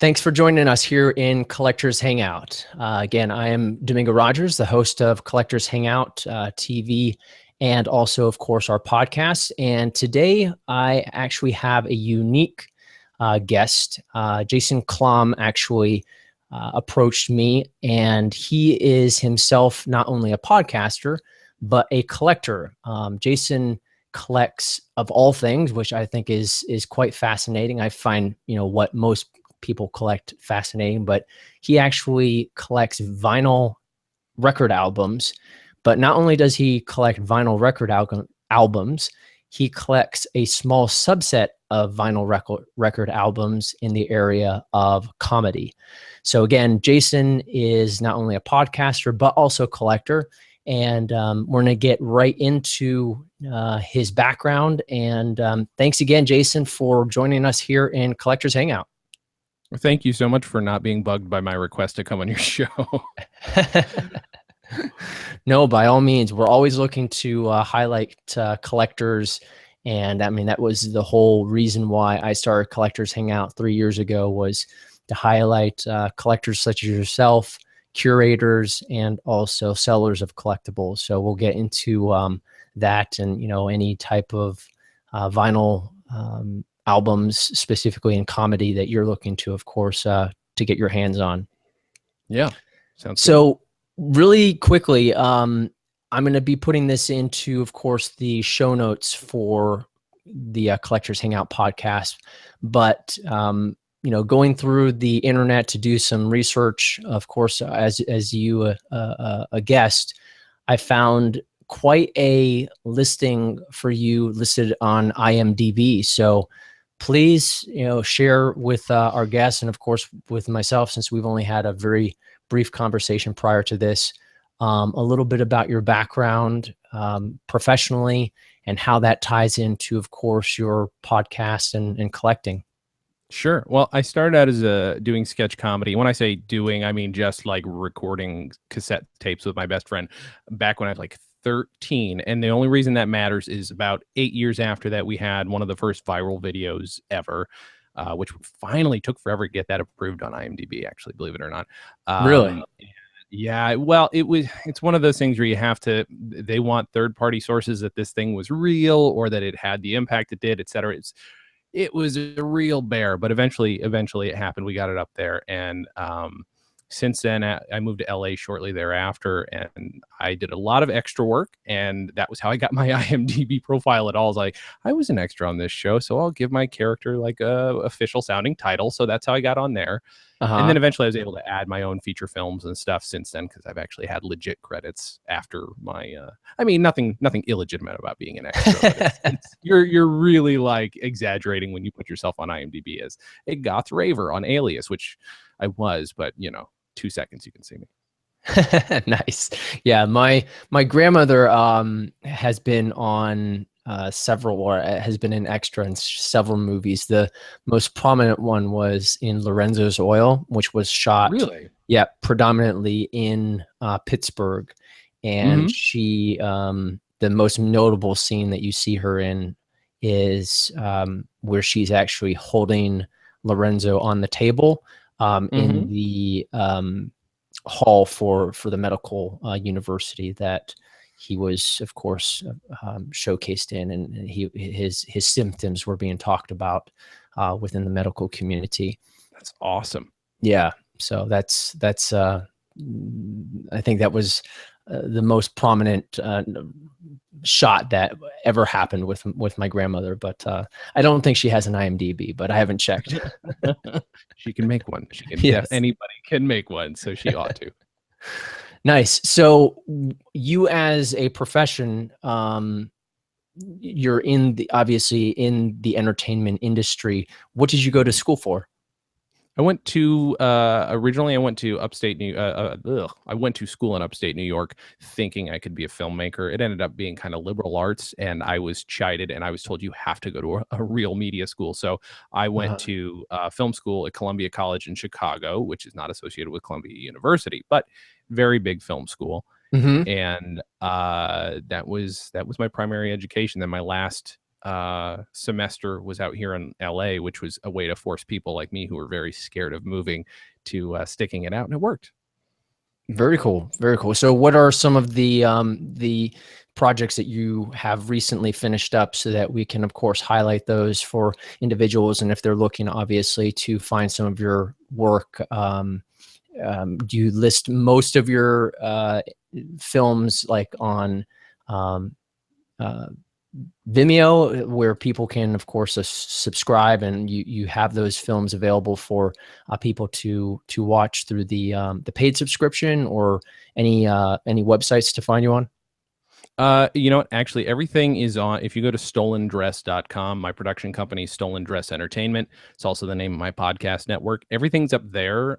Thanks for joining us here in Collectors Hangout. Again, I am Domingo Rogers, the host of Collectors Hangout TV, and also, of course, our podcast. And today I actually have a unique guest. Jason Klamm actually approached me, and he is himself not only a podcaster, but a collector. Jason collects of all things, which I think is quite fascinating. I find, what most people collect fascinating, but he actually collects vinyl record albums. But not only does he collect vinyl record albums, he collects a small subset of vinyl record albums in the area of comedy. So again, Jason is not only a podcaster, but also a collector. And we're going to get right into his background. And thanks again, Jason, for joining us here in Collectors Hangout. Thank you so much for not being bugged by my request to come on your show. No, by all means. We're always looking to highlight collectors. And I mean, that was the whole reason why I started Collectors Hangout 3 years ago, was to highlight collectors such as yourself, curators, and also sellers of collectibles. So we'll get into that and, any type of vinyl albums, specifically in comedy, that you're looking to, of course, to get your hands on. Yeah. Sounds so good. Really quickly, I'm going to be putting this into, of course, the show notes for the Collectors Hangout podcast. But, going through the internet to do some research, of course, as you, a guest, I found quite a listing for you listed on IMDb. So please, share with our guests, and of course with myself, since we've only had a very brief conversation prior to this, a little bit about your background professionally, and how that ties into, of course, your podcast and collecting. Sure. Well, I started out as doing sketch comedy. When I say doing, I mean just like recording cassette tapes with my best friend back when I was like 13. And the only reason that matters is about 8 years after that, we had one of the first viral videos ever, which finally took forever to get that approved on IMDb, actually, believe it or not. Really? Yeah, well, it's one of those things where they want third-party sources that this thing was real, or that it had the impact it did, etc. It was a real bear, but eventually it happened. We got it up there. And since then, I moved to LA shortly thereafter, and I did a lot of extra work. And that was how I got my IMDb profile at all. I was an extra on this show, so I'll give my character like a official sounding title. So that's how I got on there. And then eventually I was able to add my own feature films and stuff since then, because I've actually had legit credits after my, nothing illegitimate about being an extra. You're really like exaggerating when you put yourself on IMDb as a goth raver on Alias, which I was, but 2 seconds you can see me. Nice. Yeah, my grandmother has been on has been an extra in several movies. The most prominent one was in Lorenzo's Oil, which was shot predominantly in Pittsburgh. And she the most notable scene that you see her in is where she's actually holding Lorenzo on the table in the hall for the medical university that he was, of course, showcased in, and his symptoms were being talked about within the medical community. That's awesome. Yeah. So that's I think that was the most prominent shot that ever happened with my grandmother. But I don't think she has an IMDb, but I haven't checked. She can make one. She can. Yes. Anybody can make one, so she ought to. Nice. So you, as a profession, you're obviously in the entertainment industry. What did you go to school for? I went to originally I went to upstate New I went to school in upstate New York thinking I could be a filmmaker. It ended up being kind of liberal arts, and I was chided, and I was told you have to go to a real media school. So I went to film school at Columbia College in Chicago, which is not associated with Columbia University, but very big film school. And that was my primary education. Then my last semester was out here in LA, which was a way to force people like me who were very scared of moving to sticking it out, and it worked. Very cool. Very cool. So what are some of the projects that you have recently finished up so that we can, of course, highlight those for individuals? And if they're looking, obviously, to find some of your work, do you list most of your films like on Vimeo, where people can, of course, subscribe, and you have those films available for people to watch through the paid subscription, or any websites to find you on? You know what? Actually, everything is on. If you go to stolendress.com, my production company, Stolen Dress Entertainment. It's also the name of my podcast network. Everything's up there.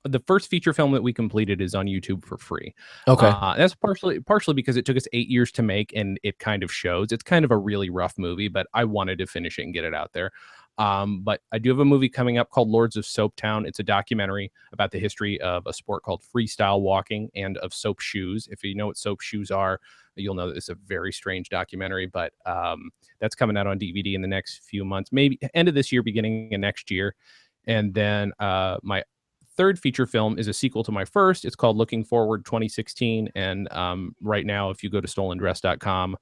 The first feature film that we completed is on YouTube for free. Okay. That's partially because it took us 8 years to make, and it kind of shows. It's kind of a really rough movie, but I wanted to finish it and get it out there. But I do have a movie coming up called Lords of Soaptown. It's a documentary about the history of a sport called freestyle walking and of soap shoes. If you know what soap shoes are, you'll know that it's a very strange documentary, but that's coming out on DVD in the next few months, maybe end of this year, beginning of next year. And then my third feature film is a sequel to my first. It's called Looking Forward 2016. And right now, if you go to stolendress.com,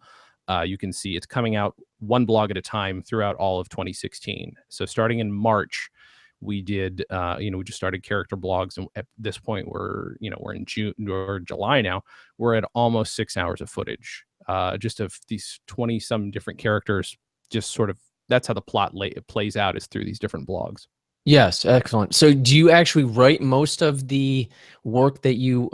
you can see it's coming out one blog at a time throughout all of 2016. So starting in March, we did, we just started character blogs. And at this point, we're in June or July now. We're at almost 6 hours of footage, just of these 20 some different characters. Just sort of, that's how the plot plays out, is through these different blogs. Yes, excellent. So do you actually write most of the work that you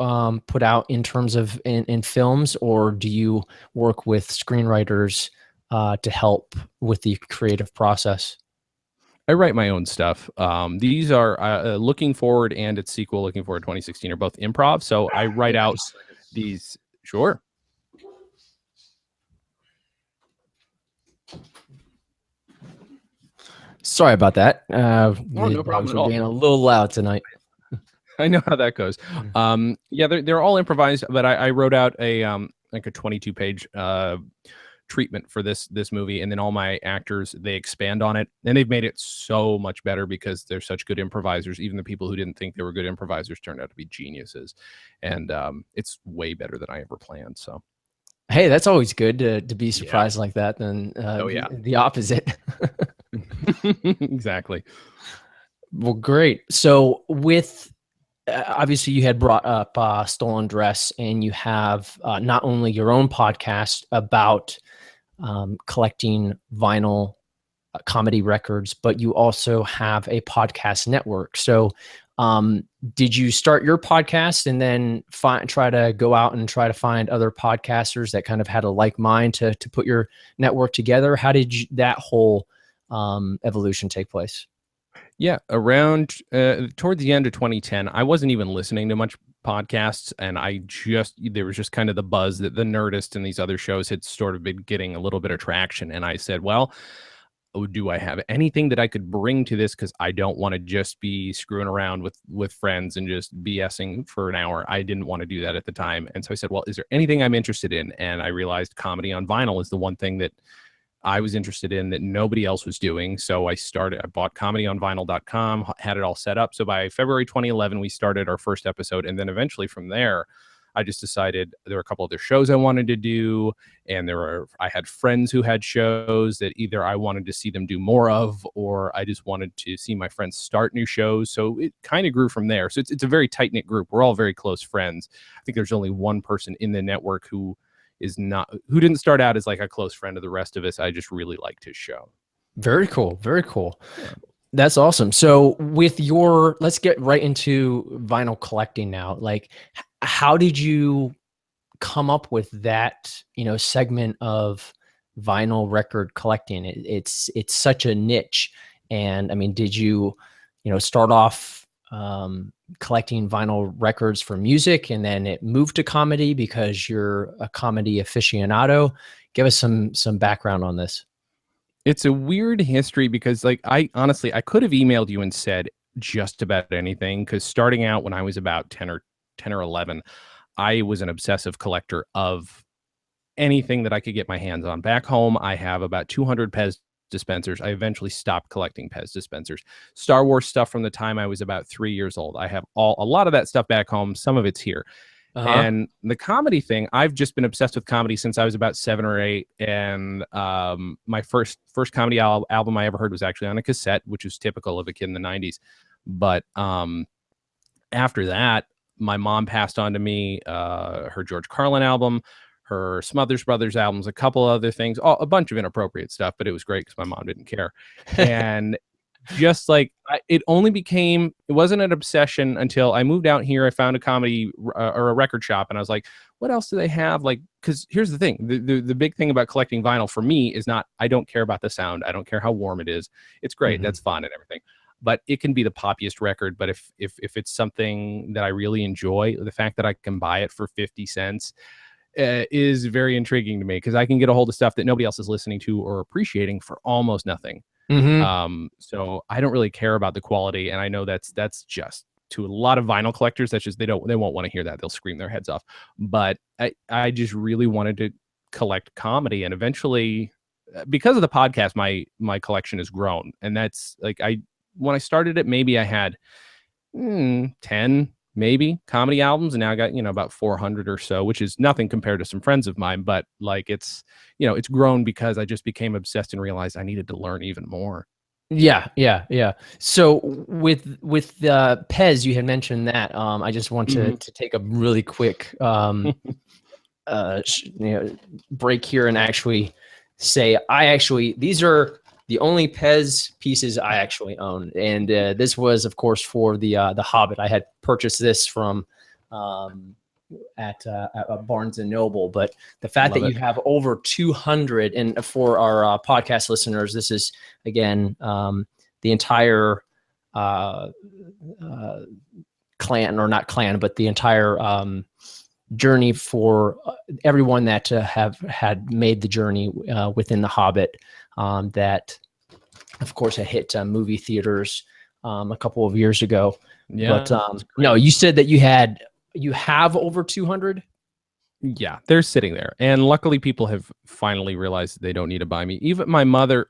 put out in terms of in films, or do you work with screenwriters to help with the creative process? I write my own stuff. These are Looking Forward and its sequel, Looking Forward 2016, are both improv. So I write out these. Sure. Sorry about that. No problem at all. Being a little loud tonight. I know how that goes. Yeah, they're all improvised, but I wrote out a like a 22-page treatment for this movie, and then all my actors, they expand on it, and they've made it so much better because they're such good improvisers. Even the people who didn't think they were good improvisers turned out to be geniuses, and it's way better than I ever planned. So, hey, that's always good to be surprised like that than the opposite. Exactly. Well, great. So with obviously you had brought up Stolen Dress, and you have not only your own podcast about collecting vinyl comedy records, but you also have a podcast network. So did you start your podcast and then try to go out and try to find other podcasters that kind of had a like mind to put your network together? How did that whole evolution take place? Yeah, around toward the end of 2010, I wasn't even listening to much podcasts, and there was just kind of the buzz that the Nerdist and these other shows had sort of been getting a little bit of traction. And I said, well, do I have anything that I could bring to this? Because I don't want to just be screwing around with friends and just BSing for an hour. I didn't want to do that at the time. And so I said, well, is there anything I'm interested in? And I realized comedy on vinyl is the one thing that I was interested in that nobody else was doing. So I bought comedyonvinyl.com, had it all set up. So by February 2011, we started our first episode. And then eventually from there, I just decided there were a couple other shows I wanted to do. And I had friends who had shows that either I wanted to see them do more of, or I just wanted to see my friends start new shows. So it kind of grew from there. So it's a very tight knit group. We're all very close friends. I think there's only one person in the network who didn't start out as like a close friend of the rest of us. I just really liked his show. Very cool. Very cool. Yeah. That's awesome. So let's get right into vinyl collecting now. Like, how did you come up with that, segment of vinyl record collecting? It's such a niche. And I mean, did you, start off collecting vinyl records for music, and then it moved to comedy because you're a comedy aficionado? Give us some background on this. It's a weird history because, like, I honestly could have emailed you and said just about anything, because starting out when I was about 10 or 11, I was an obsessive collector of anything that I could get my hands on. Back home, I have about 200 Pez dispensers. I eventually stopped collecting Pez dispensers. Star Wars stuff from the time I was about 3 years old. I have a lot of that stuff back home. Some of it's here. And the comedy thing, I've just been obsessed with comedy since I was about 7 or 8. And my first comedy album I ever heard was actually on a cassette, which is typical of a kid in the 90s. But after that, my mom passed on to me her George Carlin album, her Smothers Brothers albums, a couple other things, a bunch of inappropriate stuff, but it was great because my mom didn't care. And just like it wasn't an obsession until I moved out here. I found a comedy or a record shop, and I was like, what else do they have? Like, because here's the thing, the big thing about collecting vinyl for me is not, I don't care about the sound. I don't care how warm it is. It's great. That's fun and everything. But it can be the poppiest record. But if it's something that I really enjoy, the fact that I can buy it for 50 cents is very intriguing to me, because I can get a hold of stuff that nobody else is listening to or appreciating for almost nothing. So I don't really care about the quality, and I know that's just, to a lot of vinyl collectors, that's just, they won't want to hear that. They'll scream their heads off. But I just really wanted to collect comedy, and eventually, because of the podcast, my collection has grown. And that's like, when I started it, maybe I had 10 maybe comedy albums, and now I got, about 400 or so, which is nothing compared to some friends of mine, but like, it's grown because I just became obsessed and realized I needed to learn even more. Yeah. So with Pez, you had mentioned that. I just want to take a really quick break here and actually say, these are the only Pez pieces I actually own, and this was, of course, for the Hobbit. I had purchased this from at Barnes and Noble, but the fact that you have over 200, and for our podcast listeners, this is again the entire clan, or not clan, but the entire journey for everyone that have had made the journey within the Hobbit, that of course had hit movie theaters a couple of years ago. Yeah, but no, you said that you have over 200. Yeah, they're sitting there, and luckily people have finally realized they don't need to buy me. Even my mother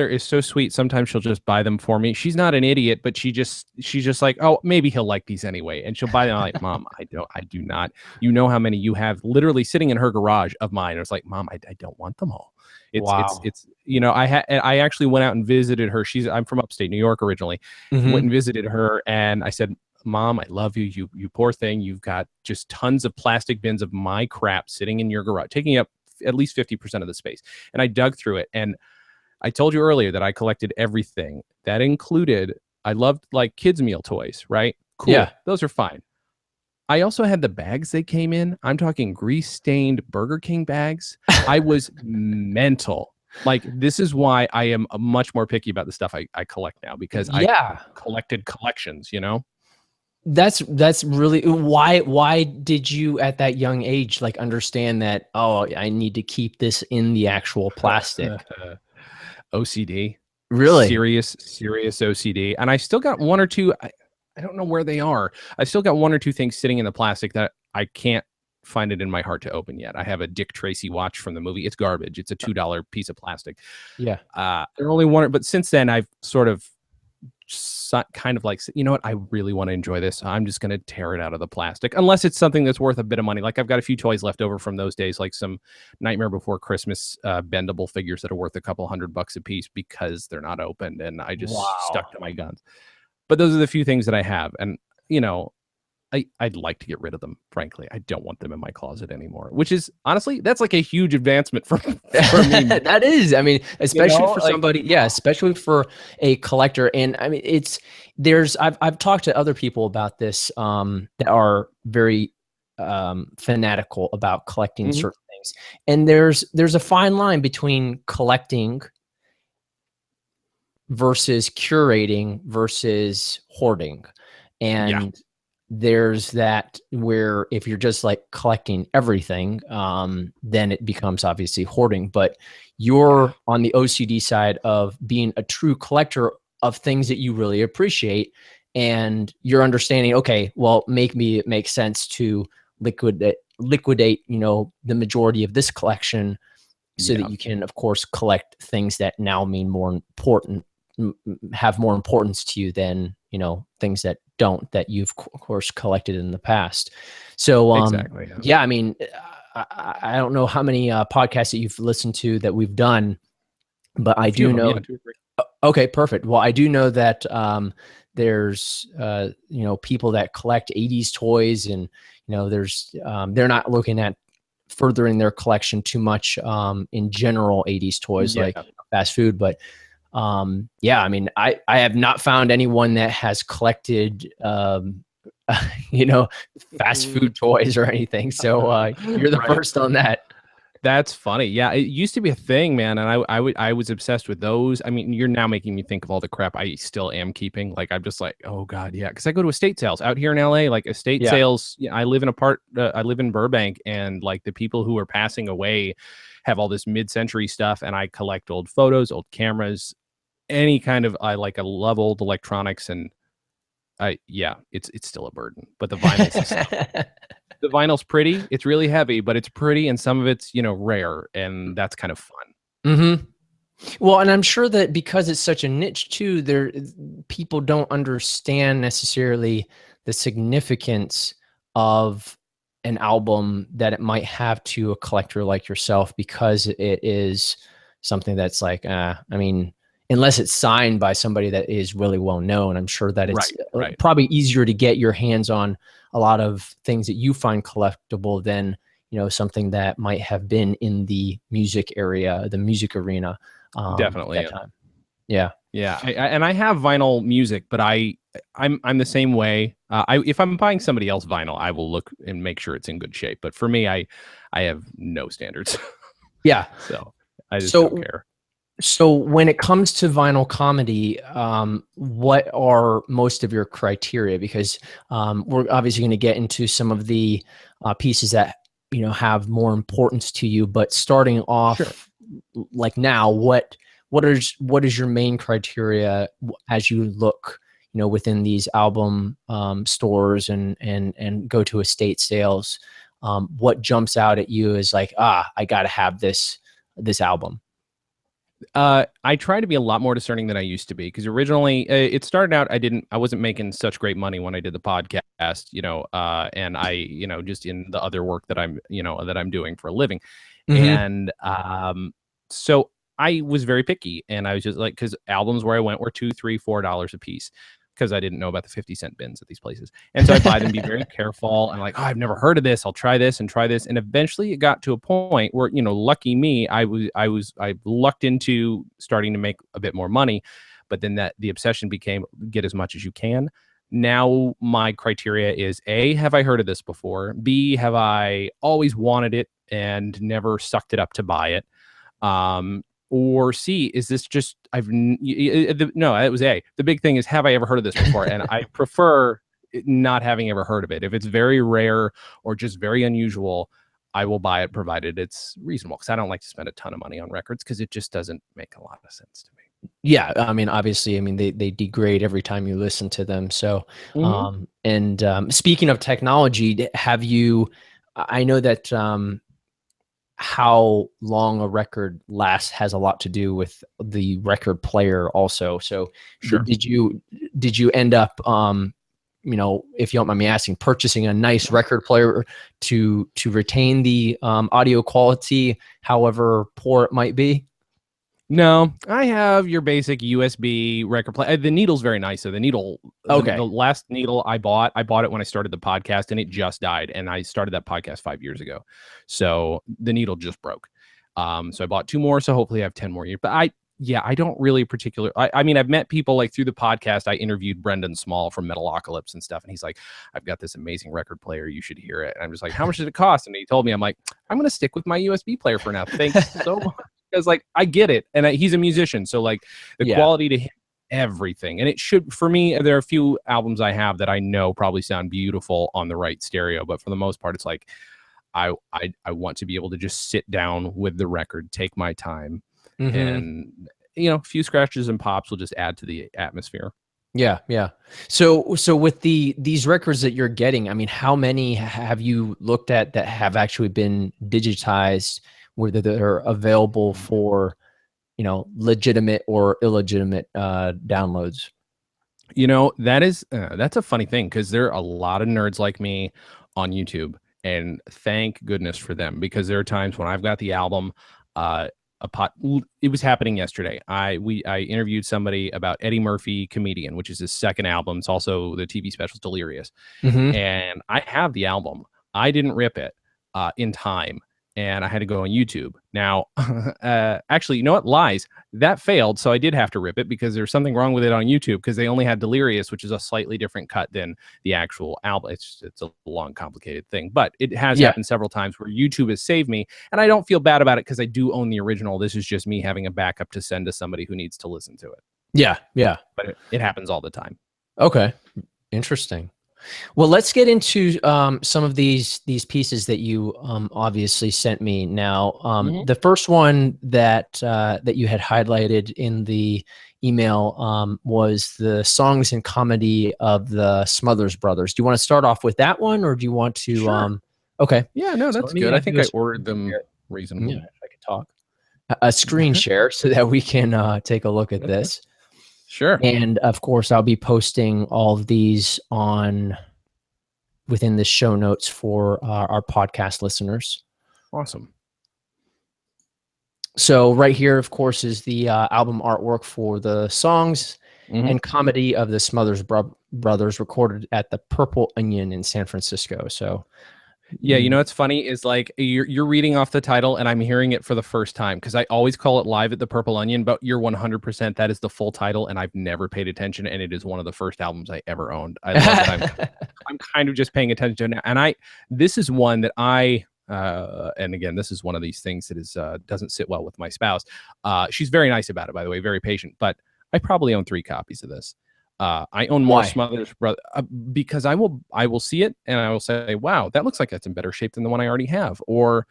is so sweet. Sometimes she'll just buy them for me. She's not an idiot, but she's just like, oh, maybe he'll like these anyway, and she'll buy them. I'm like, Mom, I do not. You know how many you have literally sitting in her garage of mine? I was like, Mom, I don't want them all. It's I actually went out and visited her. I'm from upstate New York originally. Went and visited her, and I said, Mom, I love you. You poor thing. You've got just tons of plastic bins of my crap sitting in your garage, taking up at least 50% of the space. And I dug through it. And I told you earlier that I collected everything. That included, I loved like kids' meal toys, right? Cool. Yeah. Those are fine. I also had the bags they came in. I'm talking grease-stained Burger King bags. I was mental. Like, this is why I am much more picky about the stuff I collect now, because I collected collections, That's really why did you at that young age like understand that, oh, I need to keep this in the actual plastic? OCD. Really? Serious OCD. And I still got one or two, I don't know where they are. I still got one or two things sitting in the plastic that I can't find it in my heart to open yet. I have a Dick Tracy watch from the movie. It's garbage. It's a $2 piece of plastic. Yeah. There are only one, but since then I've sort of kind of like, you know what, I really want to enjoy this, so I'm just going to tear it out of the plastic, unless it's something that's worth a bit of money. Like, I've got a few toys left over from those days, like some Nightmare Before Christmas bendable figures that are worth a couple $100 a piece because they're not opened, and I just stuck to my guns. But those are the few things that I have, and I'd like to get rid of them, frankly. I don't want them in my closet anymore, which is, honestly, that's like a huge advancement for me. That is, I mean, especially for somebody, especially for a collector. And I mean, I've talked to other people about this that are very fanatical about collecting certain things. And there's a fine line between collecting versus curating versus hoarding. And there's that where if you're just like collecting everything, then it becomes obviously hoarding. But you're on the OCD side of being a true collector of things that you really appreciate, and you're understanding, okay, well, it makes sense to liquidate liquidate, the majority of this collection so that you can, of course, collect things that now mean more important, have more importance to you than, things that don't, that you've of course collected in the past. So, Exactly. yeah, I mean, I don't know how many podcasts that you've listened to that we've done, but I do know. Yeah, 2 or 3. Okay, perfect. Well, I do know that there's people that collect 80s toys, and there's they're not looking at furthering their collection too much in general 80s toys like fast food, but yeah, I mean, I have not found anyone that has collected fast food toys or anything, so you're the first on that. That's funny. Yeah, it used to be a thing, man, and I was obsessed with those. I mean, you're now making me think of all the crap I still am keeping. Like, I'm just like, oh god, yeah, because I go to estate sales out here in LA. Like estate sales, I live in Burbank, and like the people who are passing away have all this mid-century stuff, and I collect old photos, old cameras, any kind of. I love old electronics, and it's still a burden, but the vinyls. The vinyl's pretty. It's really heavy, but it's pretty, and some of it's rare, and that's kind of fun. Mm-hmm. Well, and I'm sure that because it's such a niche too, people don't understand necessarily the significance of an album that it might have to a collector like yourself, because it is something that's like, I mean, unless it's signed by somebody that is really well known, I'm sure that it's probably easier to get your hands on a lot of things that you find collectible than, something that might have been in the music area, the music arena. Definitely. At that time. Yeah. Yeah. And I have vinyl music, but I'm the same way. If I'm buying somebody else vinyl, I will look and make sure it's in good shape. But for me, I have no standards. Yeah. So I just don't care. So when it comes to vinyl comedy, what are most of your criteria? Because we're obviously going to get into some of the pieces that have more importance to you. But starting off, like now, what is your main criteria as you look, within these album stores and go to estate sales? What jumps out at you is like, I got to have this album. I try to be a lot more discerning than I used to be, because originally it started out I wasn't making such great money when I did the podcast, and I, just in the other work that I'm doing for a living. And so I was very picky, and I was just like, because albums where I went were $2, $3, $4 a piece, because I didn't know about the 50-cent bins at these places. And so I buy them, be very careful, and like, oh, I've never heard of this. I'll try this and try this. And eventually it got to a point where, lucky me, I lucked into starting to make a bit more money. But then the obsession became get as much as you can. Now my criteria is A, have I heard of this before? B, have I always wanted it and never sucked it up to buy it? Or C, is this just no, it was A. The big thing is, have I ever heard of this before? And I prefer not having ever heard of it. If it's very rare or just very unusual, I will buy it, provided it's reasonable, because I don't like to spend a ton of money on records, because it just doesn't make a lot of sense to me. Yeah, I mean, obviously, they degrade every time you listen to them. So, speaking of technology, I know that how long a record lasts has a lot to do with the record player also. So did you end up, if you don't mind me asking, purchasing a nice record player to retain the audio quality, however poor it might be? No, I have your basic USB record player. The needle's very nice. So the needle, the last needle I bought it when I started the podcast, and it just died. And I started that podcast 5 years ago. So the needle just broke. So I bought 2 more. So hopefully I have 10 more years. But I don't really I mean, I've met people, like through the podcast. I interviewed Brendan Small from Metalocalypse and stuff. And he's like, I've got this amazing record player. You should hear it. And I'm just like, how much did it cost? And he told me, I'm like, I'm going to stick with my USB player for now. Thanks so much. Because like, I get it. And he's a musician. So like the quality to him, everything. And it should, for me, there are a few albums I have that I know probably sound beautiful on the right stereo. But for the most part, it's like, I want to be able to just sit down with the record, take my time. And, a few scratches and pops will just add to the atmosphere. Yeah, yeah. So with these records that you're getting, I mean, how many have you looked at that have actually been digitized, whether they're available for, legitimate or illegitimate downloads? That's a funny thing because there are a lot of nerds like me on YouTube, and thank goodness for them because there are times when I've got the album. Uh, it was happening yesterday. I interviewed somebody about Eddie Murphy Comedian, which is his second album. It's also the TV special Delirious, Hmm. and I have the album. I didn't rip it in time, and I had to go on YouTube. Now, actually, you know what? Lies. That failed, so I did have to rip it because there's something wrong with it on YouTube because they only had Delirious, which is a slightly different cut than the actual album. It's a long, complicated thing, but it has Yeah, happened several times where YouTube has saved me, and I don't feel bad about it because I do own the original. This is just me having a backup to send to somebody who needs to listen to it, yeah, yeah. but it happens all the time. Okay, interesting. Well, let's get into some of these pieces that you obviously sent me. Now, Mhm. the first one that you had highlighted in the email was the songs and comedy of the Smothers Brothers. Do you want to start off with that one, or do you want to? Sure. Okay, Yeah, no, so that's let me good. I do think a I screen ordered them share. Yeah, reasonably. if I could talk. A screen share so that we can take a look at this. Sure. And of course, I'll be posting all of these on within the show notes for our podcast listeners. Awesome. So right here, of course, is the album artwork for the songs Mhm. and comedy of the Smothers Brothers, recorded at the Purple Onion in San Francisco. So, Yeah, what's funny is like you're reading off the title and I'm hearing it for the first time because I always call it Live at the Purple Onion, but you're 100% that is the full title and I've never paid attention and it is one of the first albums I ever owned. I love that I'm kind of just paying attention to it now. And this is one that and again, this is one of these things that is doesn't sit well with my spouse. She's very nice about it, by the way, very patient, but I probably own 3 copies of this. I own more Why? Smothers Brothers because I will see it and I will say, wow, that looks like that's in better shape than the one I already have, or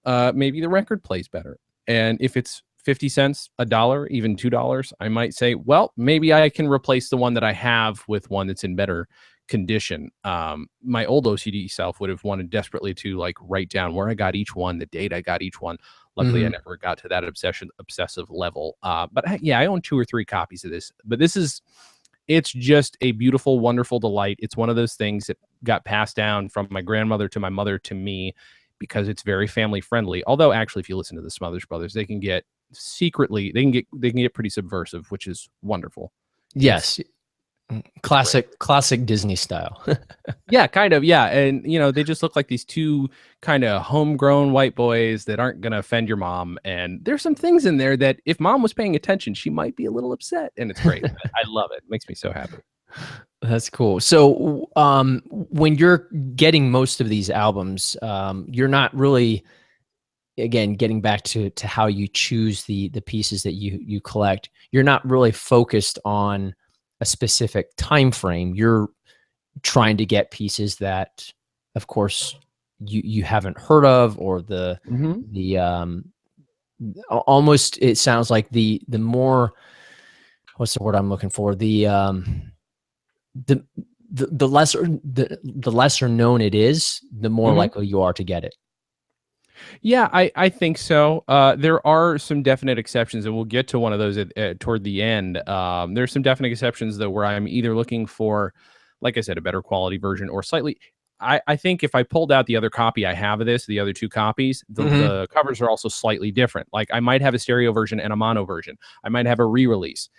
maybe the record plays better. And if it's 50 cents, $1, even $2, I might say, well, maybe I can replace the one that I have with one that's in better condition. My old OCD self would have wanted desperately to like write down where I got each one, the date I got each one. Luckily, I Hmm. never got to that obsessive level. But yeah, I own 2 or 3 copies of this. But it's just a beautiful, wonderful delight. It's one of those things that got passed down from my grandmother to my mother to me because it's very family friendly. Although actually, if you listen to the Smothers Brothers, they can get pretty subversive, which is wonderful. It's Yes, it's great. classic Disney style. Yeah, kind of. Yeah. And, they just look like these 2 kind of homegrown white boys that aren't going to offend your mom. And there's some things in there that if mom was paying attention, she might be a little upset. And it's great. I love it. It makes me so happy. That's cool. So, when you're getting most of these albums, you're not really, again, getting back to how you choose the pieces that you collect. You're not really focused on a specific time frame. You're trying to get pieces that, of course, you haven't heard of, or Hmm. the almost, it sounds like the more, what's the word I'm looking for, the the lesser known it is, the more Hmm. likely you are to get it. Yeah, I think so. There are some definite exceptions, and we'll get to one of those toward the end. There's some definite exceptions though, where I'm either looking for, like I said, a better quality version or slightly. I think if I pulled out the other copy I have of this, the other 2 copies, Mhm. the covers are also slightly different. Like I might have a stereo version and a mono version. I might have a re-release.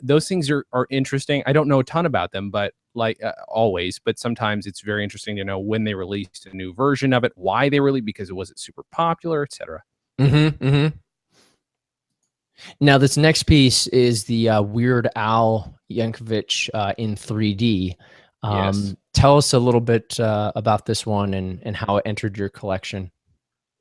Those things are interesting. I don't know a ton about them, but like always, but sometimes it's very interesting to know when they released a new version of it, why they really, because it wasn't super popular, etc. Mhm, mhm. Now, this next piece is the Weird Al Yankovic in 3D. Yes, Tell us a little bit about this one and how it entered your collection.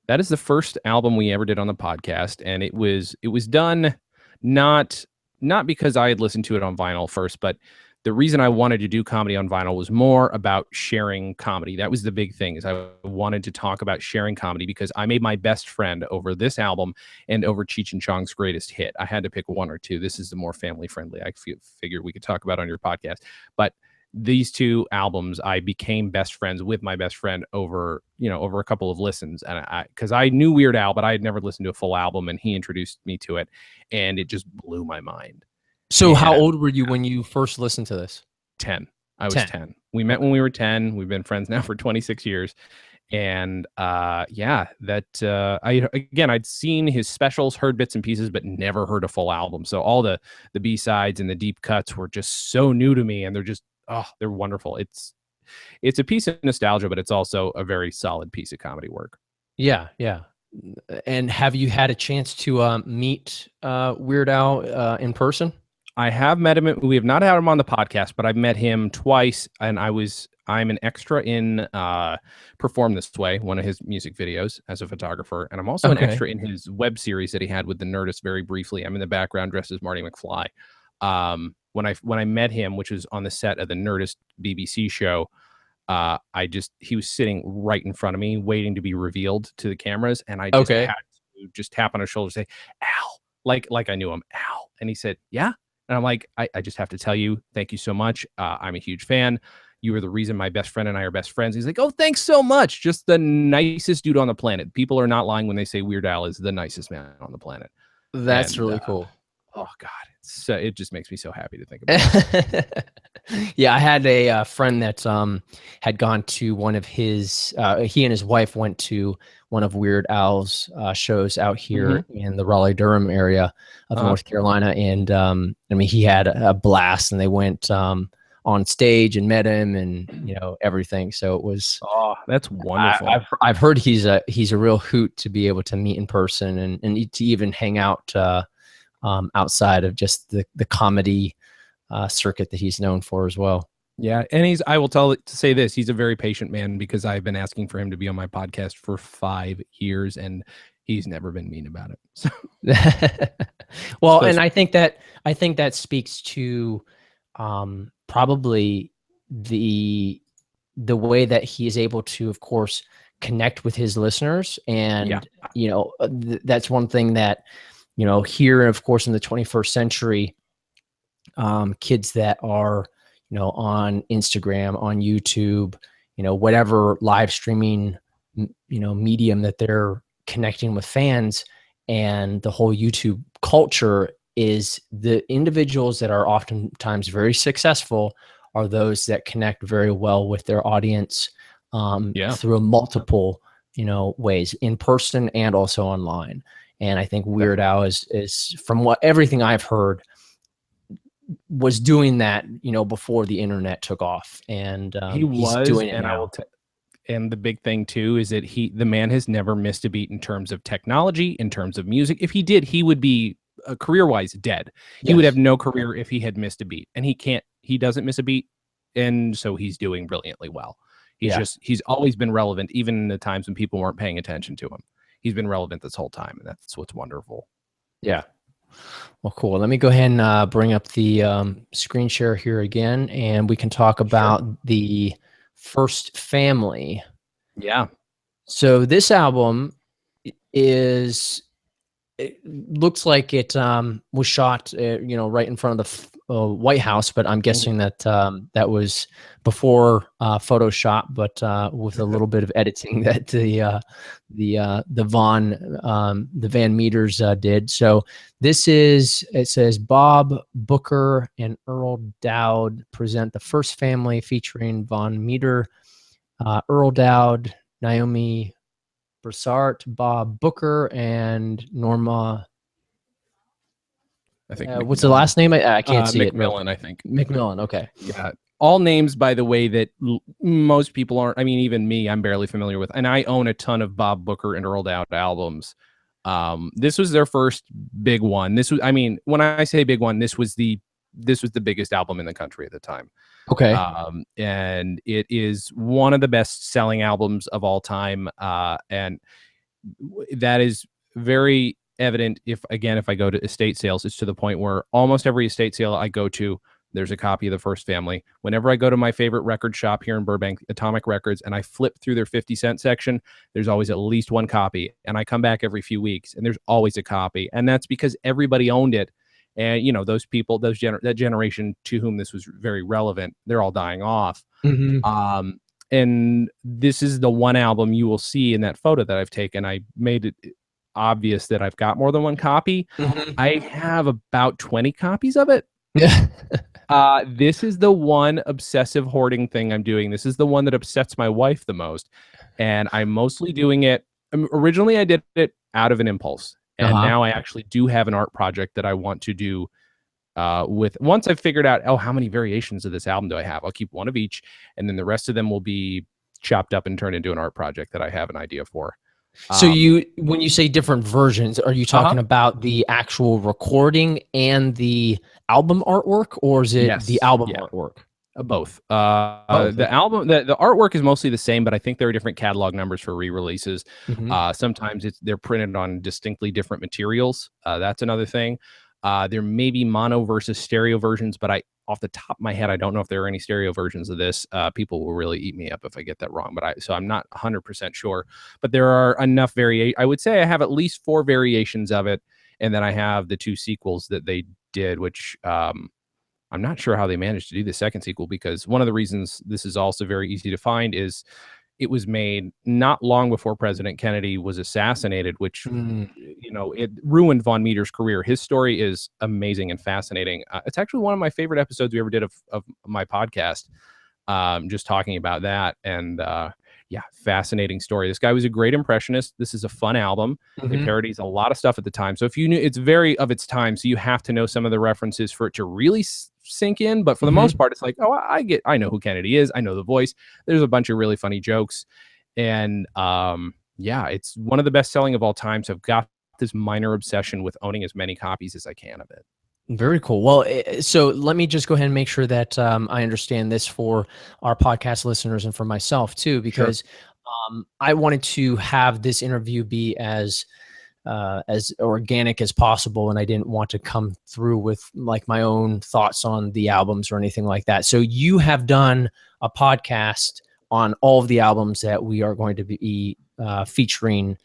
that is the first album we ever did on the podcast, and it was done not not because I had listened to it on vinyl first, but the reason I wanted to do comedy on vinyl was more about sharing comedy. That was the big thing, is I wanted to talk about sharing comedy, because I made my best friend over this album and over Cheech and Chong's greatest hit. I had to pick one or two. This is the more family friendly. I figured we could talk about on your podcast. But these two albums, I became best friends with my best friend over, over a couple of listens. And because I knew Weird Al, but I had never listened to a full album, and he introduced me to it, and it just blew my mind. So how old were you when you first listened to this? 10. I was 10. We met when we were 10. We've been friends now for 26 years. And I'd seen his specials, heard bits and pieces, but never heard a full album. So all the B-sides and the deep cuts were just so new to me, and they're wonderful. It's a piece of nostalgia, but it's also a very solid piece of comedy work. Yeah. And have you had a chance to meet Weird Al in person? I have met him. We have not had him on the podcast, but I've met him twice, and I'm an extra in Perform This Way, one of his music videos, as a photographer, and I'm also an extra in his web series that he had with the Nerdist very briefly. I'm in the background dressed as Marty McFly. When I met him, which was on the set of the Nerdist BBC show, he was sitting right in front of me, waiting to be revealed to the cameras, and I just had to just tap on his shoulder, and say, "Al," like I knew him, "Al," and he said, "Yeah." And I'm like, I just have to tell you, thank you so much. I'm a huge fan. You are the reason my best friend and I are best friends. He's like, "Oh, thanks so much. Just the nicest dude on the planet." People are not lying when they say Weird Al is the nicest man on the planet. That's really cool. Oh God, it just makes me so happy to think about it. Yeah, I had a friend that had gone to one of his. He and his wife went to one of Weird Al's shows out here in the Raleigh-Durham area of North Carolina, and he had a blast, and they went on stage and met him, and everything. So it was. Oh, that's wonderful. I've heard he's a real hoot to be able to meet in person and to even hang out outside of just the comedy circuit that he's known for as well. Yeah, and I will say this, he's a very patient man, because I've been asking for him to be on my podcast for 5 years, and he's never been mean about it. So. Well, and I think that speaks to probably the way that he is able to, of course, connect with his listeners, and that's one thing that here, of course, in the 21st century, kids that are on Instagram, on YouTube, whatever live streaming medium that they're connecting with fans, and the whole YouTube culture, is the individuals that are oftentimes very successful are those that connect very well with their audience through multiple ways, in person and also online. And I think Weird Al is from everything I've heard, was doing that, before the internet took off, and he's doing it now. And the big thing too is that the man has never missed a beat in terms of technology, in terms of music. If he did, he would be career-wise dead. He would have no career if he had missed a beat, and he doesn't miss a beat, and so he's doing brilliantly well. He's always been relevant, even in the times when people weren't paying attention to him. He's been relevant this whole time, and that's what's wonderful. Yeah. Well, cool. Let me go ahead and bring up the screen share here again, and we can talk about the First Family. Yeah. So this album it looks like it was shot, right in front of the White House, but I'm guessing that that was before Photoshop, but with a little bit of editing that the Van Meters did. So it says Bob Booker and Earl Dowd present the First Family, featuring Von Meter, Earl Dowd, Naomi Broussard, Bob Booker, and Norma. I think what's the last name? I can't see it. McMillan, I think. McMillan. Okay. Yeah. All names, by the way, that most people aren't. I mean, even me, I'm barely familiar with. And I own a ton of Bob Booker and Earl Dowd albums. This was their first big one. When I say big one, this was the biggest album in the country at the time. Okay. And it is one of the best selling albums of all time. And that is very evident if I go to estate sales. It's to the point where almost every estate sale I go to, there's a copy of The First Family. Whenever I go to my favorite record shop here in Burbank, Atomic Records, and I flip through their 50-cent section, there's always at least one copy. And I come back every few weeks, and there's always a copy. And that's because everybody owned it. And, you know, those people, that generation to whom this was very relevant, they're all dying off. And this is the one album you will see in that photo that I've taken. I made it obvious that I've got more than one copy. I have about 20 copies of it. This is the one obsessive hoarding thing I'm doing. This is the one that upsets my wife the most. And I'm mostly doing it. Originally, I did it out of an impulse. And now I actually do have an art project that I want to do with. Once I've figured out, how many variations of this album do I have? I'll keep one of each. And then the rest of them will be chopped up and turned into an art project that I have an idea for. So when you say different versions, are you talking about the actual recording and the album artwork, or is it the album artwork? Both. The album, the artwork is mostly the same, but I think there are different catalog numbers for re-releases. Sometimes they're printed on distinctly different materials. That's another thing. There may be mono versus stereo versions, but off the top of my head, I don't know if there are any stereo versions of this. People will really eat me up if I get that wrong, so I'm not 100% sure. But there are enough I would say I have at least 4 variations of it, and then I have the 2 sequels that they did, which I'm not sure how they managed to do the second sequel, because one of the reasons this is also very easy to find is it was made not long before President Kennedy was assassinated, which, you know, it ruined Von Meter's career. His story is amazing and fascinating. It's actually one of my favorite episodes we ever did of my podcast, just talking about that. And fascinating story. This guy was a great impressionist. This is a fun album. It parodies a lot of stuff at the time. So if you knew, it's very of its time. So you have to know some of the references for it to really sink in. But for the most part, it's like, I know who Kennedy is. I know the voice. There's a bunch of really funny jokes. And it's one of the best selling of all time. So I've got this minor obsession with owning as many copies as I can of it. Very cool. Well, so let me just go ahead and make sure that I understand this for our podcast listeners and for myself too, because I wanted to have this interview be as organic as possible, and I didn't want to come through with like my own thoughts on the albums or anything like that. So you have done a podcast on all of the albums that we are going to be featuring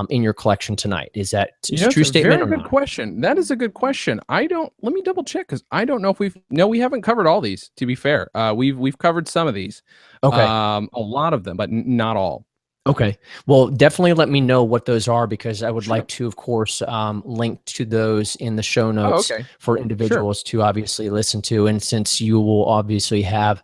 in your collection tonight. Is that a true statement? Very good question. That is a good question. Let me double check, because I don't know if we haven't covered all these, to be fair. We've covered some of these. Okay. A lot of them, but not all. Okay. Well, definitely let me know what those are, because I would like to, of course, link to those in the show notes for individuals to obviously listen to. And since you will obviously have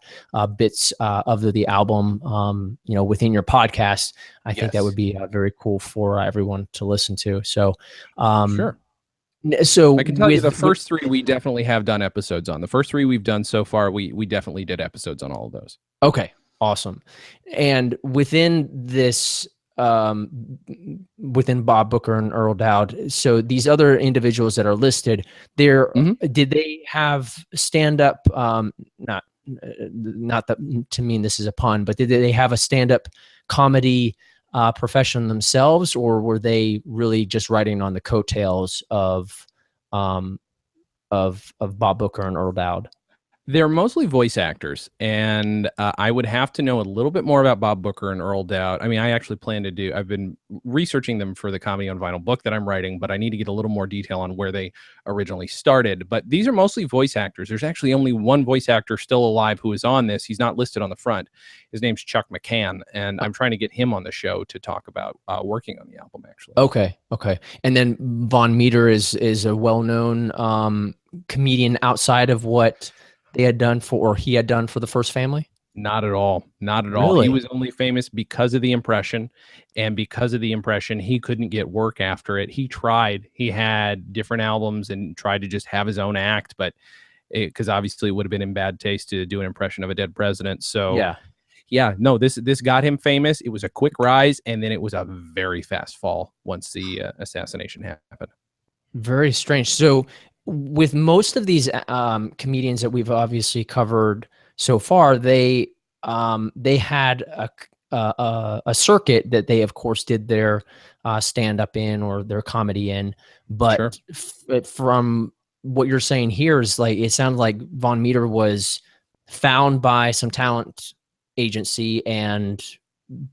bits of the album, within your podcast, I think that would be very cool for everyone to listen to. So, so I can tell you the first 3 we definitely have done episodes on. The first 3 we've done so far, we definitely did episodes on all of those. Okay. Awesome. And within this, within Bob Booker and Earl Dowd, so these other individuals that are listed, did they have stand-up, not that to mean this is a pun, but did they have a stand-up comedy profession themselves, or were they really just writing on the coattails of Bob Booker and Earl Dowd? They're mostly voice actors, and I would have to know a little bit more about Bob Booker and Earl Dowd. I mean, I actually plan to I've been researching them for the Comedy on Vinyl book that I'm writing, but I need to get a little more detail on where they originally started. But these are mostly voice actors. There's actually only one voice actor still alive who is on this. He's not listed on the front. His name's Chuck McCann, and I'm trying to get him on the show to talk about working on the album, actually. Okay. And then Von Meter is a well-known comedian outside of what he had done for The First Family? Not at all. Not at all. He was only famous because of the impression, and because of the impression, he couldn't get work after it. He tried. He had different albums and tried to just have his own act, but because obviously it would have been in bad taste to do an impression of a dead president. So this got him famous. It was a quick rise, and then it was a very fast fall once the assassination happened. Very strange. So with most of these comedians that we've obviously covered so far, they had a circuit that they, of course, did their stand-up in or their comedy in. But from what you're saying here is like, it sounds like Von Meter was found by some talent agency, and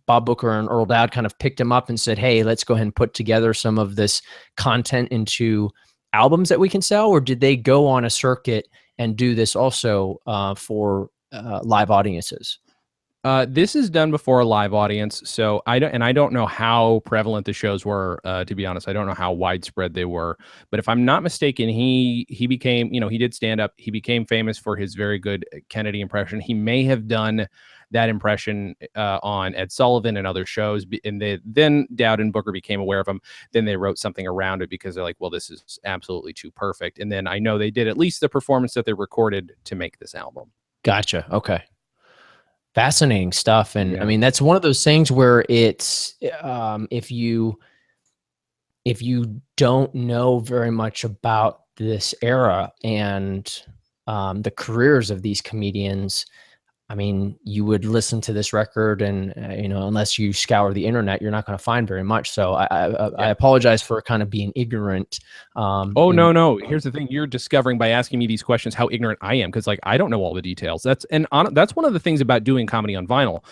Bob Booker and Earl Dowd kind of picked him up and said, hey, let's go ahead and put together some of this content into albums that we can sell? Or did they go on a circuit and do this also for live audiences? This is done before a live audience, so I don't know how prevalent the shows were. To be honest, I don't know how widespread they were. But if I'm not mistaken, he became, he did stand up. He became famous for his very good Kennedy impression. He may have done that impression on Ed Sullivan and other shows, and then Dowd and Booker became aware of him. Then they wrote something around it because they're like, well, this is absolutely too perfect. And then I know they did at least the performance that they recorded to make this album. Gotcha. Okay. Fascinating stuff. And yeah. I mean, that's one of those things where it's, if you don't know very much about this era and the careers of these comedians, I mean, you would listen to this record and, unless you scour the internet, you're not going to find very much. So I apologize for kind of being ignorant. No. Here's the thing. You're discovering by asking me these questions how ignorant I am. Cause like, I don't know all the details. That's one of the things about doing comedy on vinyl.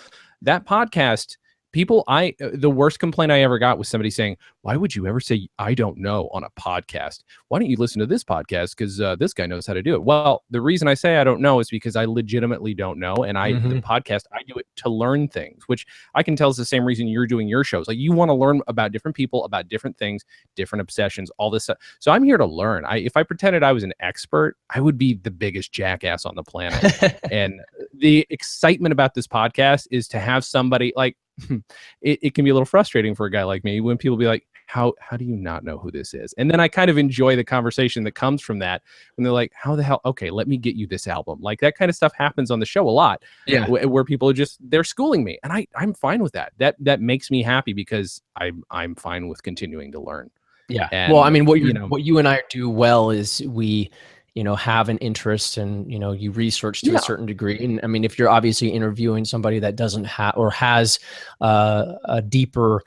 That podcast, the worst complaint I ever got was somebody saying, why would you ever say, I don't know on a podcast? Why don't you listen to this podcast? Because this guy knows how to do it. Well, the reason I say I don't know is because I legitimately don't know. And the podcast, I do it to learn things, which I can tell is the same reason you're doing your shows. Like, you want to learn about different people, about different things, different obsessions, all this stuff. So I'm here to learn. If I pretended I was an expert, I would be the biggest jackass on the planet. And the excitement about this podcast is to have somebody like, it can be a little frustrating for a guy like me when people be like, how do you not know who this is? And then I kind of enjoy the conversation that comes from that when they're like, how the hell? Okay, let me get you this album. Like, that kind of stuff happens on the show a lot. Yeah. Where people are they're schooling me, and I'm fine with that. That makes me happy because I'm fine with continuing to learn. Yeah. And, well, I mean, what you and I do well is we, have an interest and, you research to a certain degree. And I mean, if you're obviously interviewing somebody that doesn't have or has a deeper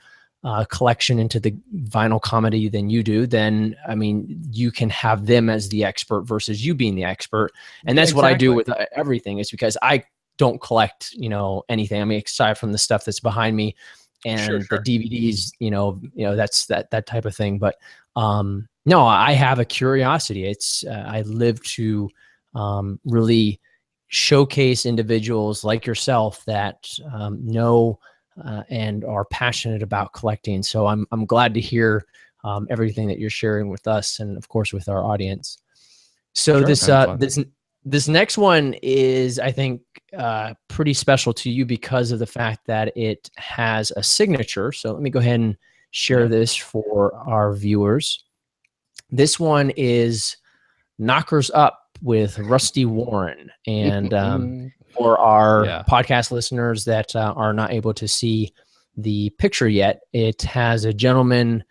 collection into the vinyl comedy than you do, then, I mean, you can have them as the expert versus you being the expert. And that's what I do with everything, is because I don't collect, anything. I mean, aside from the stuff that's behind me and the DVDs, that's that type of thing. But no, I have a curiosity. It's I live to really showcase individuals like yourself that know and are passionate about collecting. So I'm glad to hear everything that you're sharing with us, and of course with our audience. So this next one is, I think, pretty special to you because of the fact that it has a signature. So let me go ahead and share this for our viewers. This one is Knockers Up with Rusty Warren. And for our podcast listeners that are not able to see the picture yet, it has a gentleman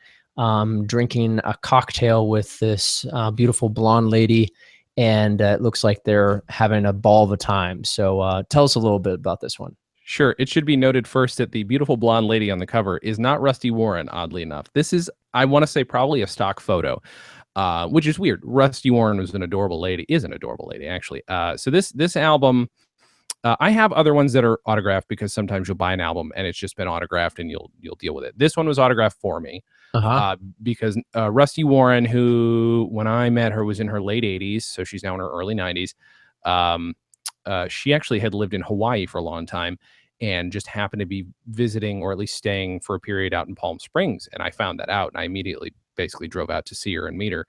drinking a cocktail with this beautiful blonde lady, and it looks like they're having a ball of a time. So tell us a little bit about this one. Sure. It should be noted first that the beautiful blonde lady on the cover is not Rusty Warren, oddly enough. This is, I want to say, probably a stock photo, which is weird. Rusty Warren is an adorable lady, actually. So this album, I have other ones that are autographed because sometimes you'll buy an album and it's just been autographed and you'll deal with it. This one was autographed for me because Rusty Warren, who when I met her was in her late 80s, so she's now in her early 90s. She actually had lived in Hawaii for a long time and just happened to be visiting, or at least staying for a period, out in Palm Springs. And I found that out, and I immediately basically drove out to see her and meet her.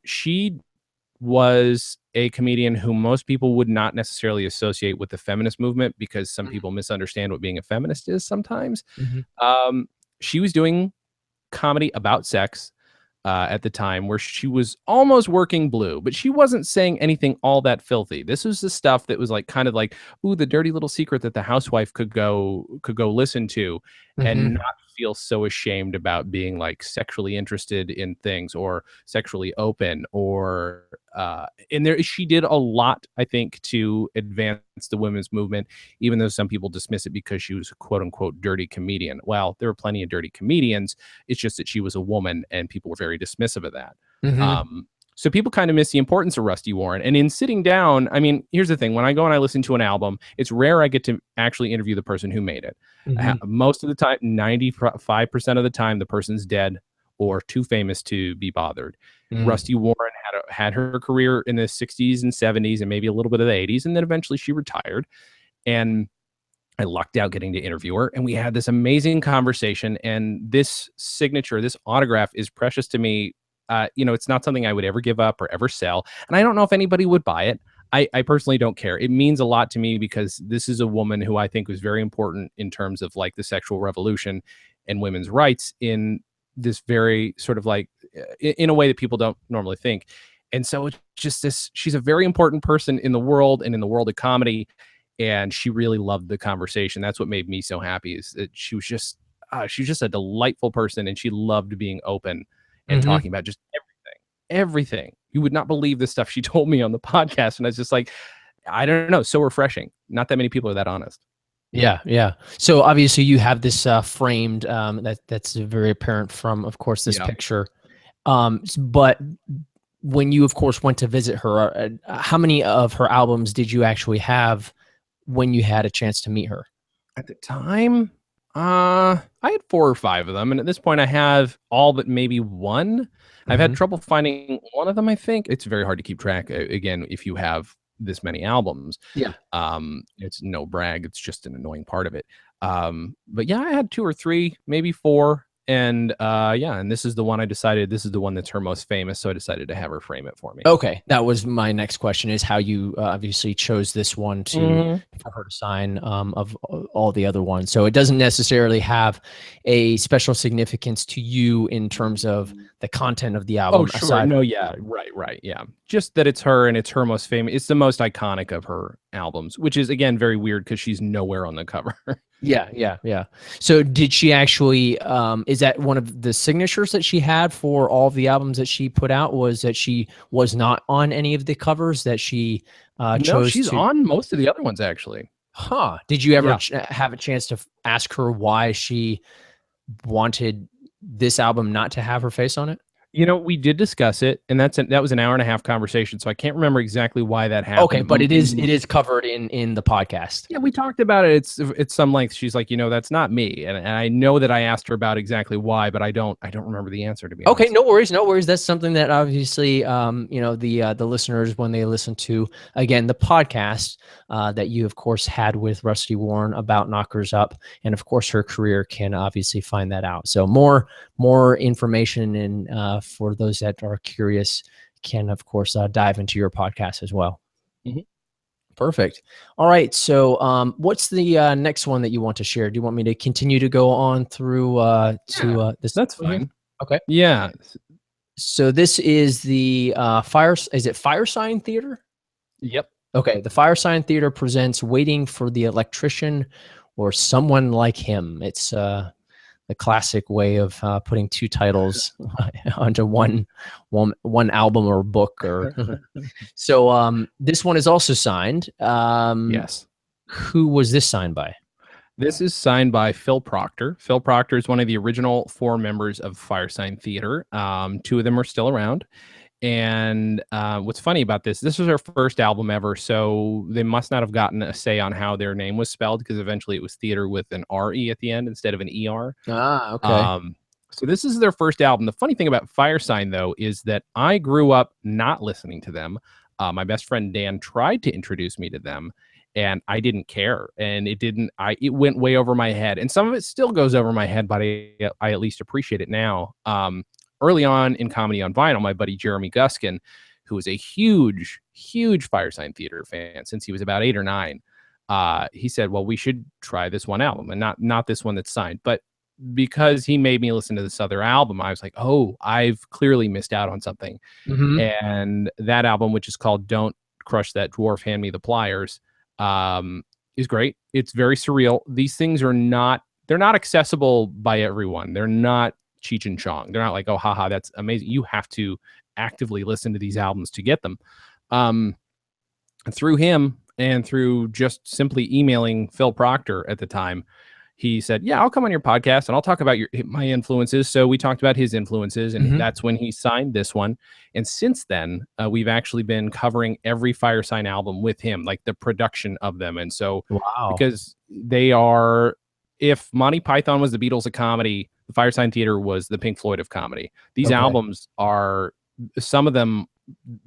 She was a comedian who most people would not necessarily associate with the feminist movement, because some people misunderstand what being a feminist is sometimes. She was doing comedy about sex at the time, where she was almost working blue, but she wasn't saying anything all that filthy. This was the stuff that was like kind of like, ooh, the dirty little secret that the housewife could go listen to and not feel so ashamed about being like sexually interested in things or sexually open, or and there she did a lot, I think, to advance the women's movement, even though some people dismiss it because she was a quote unquote dirty comedian. Well, there were plenty of dirty comedians. It's just that she was a woman and people were very dismissive of that. So people kind of miss the importance of Rusty Warren. And in sitting down, I mean, here's the thing. When I go and I listen to an album, it's rare I get to actually interview the person who made it. Most of the time, 95% of the time, the person's dead or too famous to be bothered. Rusty Warren had her career in the 60s and 70s and maybe a little bit of the 80s. And then eventually she retired. And I lucked out getting to interview her. And we had this amazing conversation. And this signature, this autograph is precious to me. It's not something I would ever give up or ever sell. And I don't know if anybody would buy it. I personally don't care. It means a lot to me because this is a woman who I think was very important in terms of like the sexual revolution and women's rights in this very sort of like in a way that people don't normally think. And so it's just this, she's a very important person in the world and in the world of comedy. And she really loved the conversation. That's what made me so happy is that she was just a delightful person. And she loved being open and talking about just everything. You would not believe the stuff she told me on the podcast. And I was just like, I don't know. So refreshing. Not that many people are that honest. Yeah. So obviously you have this framed that's very apparent from, of course, this picture. But when you, of course, went to visit her, how many of her albums did you actually have when you had a chance to meet her? At the time, I had 4 or 5 of them. And at this point I have all but maybe one. I've had trouble finding one of them. I think it's very hard to keep track. Again, if you have this many albums, it's no brag. It's just an annoying part of it. But yeah, I had 2 or 3, maybe 4. And and this is the one I decided, this is the one that's her most famous. So I decided to have her frame it for me. Okay. That was my next question, is how you obviously chose this one for her to sign of all the other ones. So it doesn't necessarily have a special significance to you in terms of the content of the album. Oh, sure. No, yeah. Right. Yeah. Just that it's her and it's her most famous. It's the most iconic of her albums, which is, again, very weird because she's nowhere on the cover. Yeah. So did she actually, is that one of the signatures that she had for all of the albums that she put out, was that she was not on any of the covers that she chose? No, she's on most of the other ones, actually. Huh. Did you ever have a chance to ask her why she wanted this album not to have her face on it? We did discuss it, and that was an hour-and-a-half conversation, so I can't remember exactly why that happened. Okay, but it is covered in the podcast. Yeah, we talked about it. It's some length. She's like, that's not me, and I know that I asked her about exactly why, but I don't remember the answer, to be honest. Okay, no worries. That's something that obviously, the listeners, when they listen to again the podcast that you of course had with Rusty Warren about Knockers Up, and of course her career, can obviously find that out. So more information and for those that are curious, can of course dive into your podcast as well. Perfect. All right. So what's the next one that you want to share? Do you want me to continue to go on through this? That's fine. Okay. Yeah. So this is the Firesign Theater? Yep. Okay. The Firesign Theater presents Waiting for the Electrician or Someone Like Him. It's the classic way of putting 2 titles onto one album or book. Or so this one is also signed. Yes. Who was this signed by? This is signed by Phil Proctor. Phil Proctor is one of the original 4 members of Firesign Theater. 2 of them are still around. And what's funny about this was their first album ever, so they must not have gotten a say on how their name was spelled, because eventually it was theater with an R-E at the end instead of an E-R. Okay. So this is their first album. The funny thing about Firesign, though, is that I grew up not listening to them. My best friend Dan tried to introduce me to them, and I didn't care. And it went way over my head. And some of it still goes over my head, but I at least appreciate it now. Early on in Comedy on Vinyl, my buddy Jeremy Guskin, who was a huge Firesign Theater fan since he was about 8 or 9, he said, well, we should try this one album, and not this one that's signed. But because he made me listen to this other album, I was like, oh, I've clearly missed out on something. And that album, which is called Don't Crush That Dwarf, Hand Me the Pliers, is great. It's very surreal. These things they're not accessible by everyone. They're not Cheech and Chong. They're not like, oh, haha, that's amazing. You have to actively listen to these albums to get them. Through him and through just simply emailing Phil Proctor at the time, he said, yeah, I'll come on your podcast and I'll talk about my influences. So we talked about his influences, and that's when he signed this one. And since then, we've actually been covering every Firesign album with him, like the production of them. And so, Wow. because they are, if Monty Python was the Beatles of comedy, the Firesign Theater was the Pink Floyd of comedy. These albums are, some of them,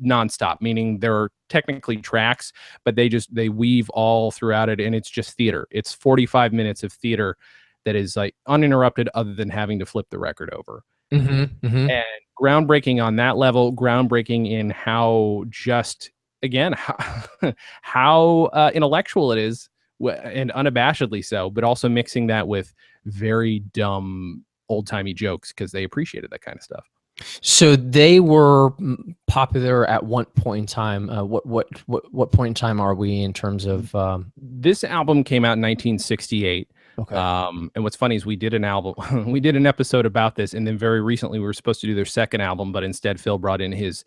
nonstop, meaning they're technically tracks, but they weave all throughout it, and it's just theater. It's 45 minutes of theater that is like uninterrupted, other than having to flip the record over. And groundbreaking on that level, groundbreaking in how, just again, how intellectual it is, and unabashedly so, but also mixing that with very dumb old-timey jokes, because they appreciated that kind of stuff. So they were popular at what point in time? What point in time are we in terms of? This album came out in 1968. Okay. And what's funny is we did an episode about this, and then very recently we were supposed to do their second album, but instead Phil brought in his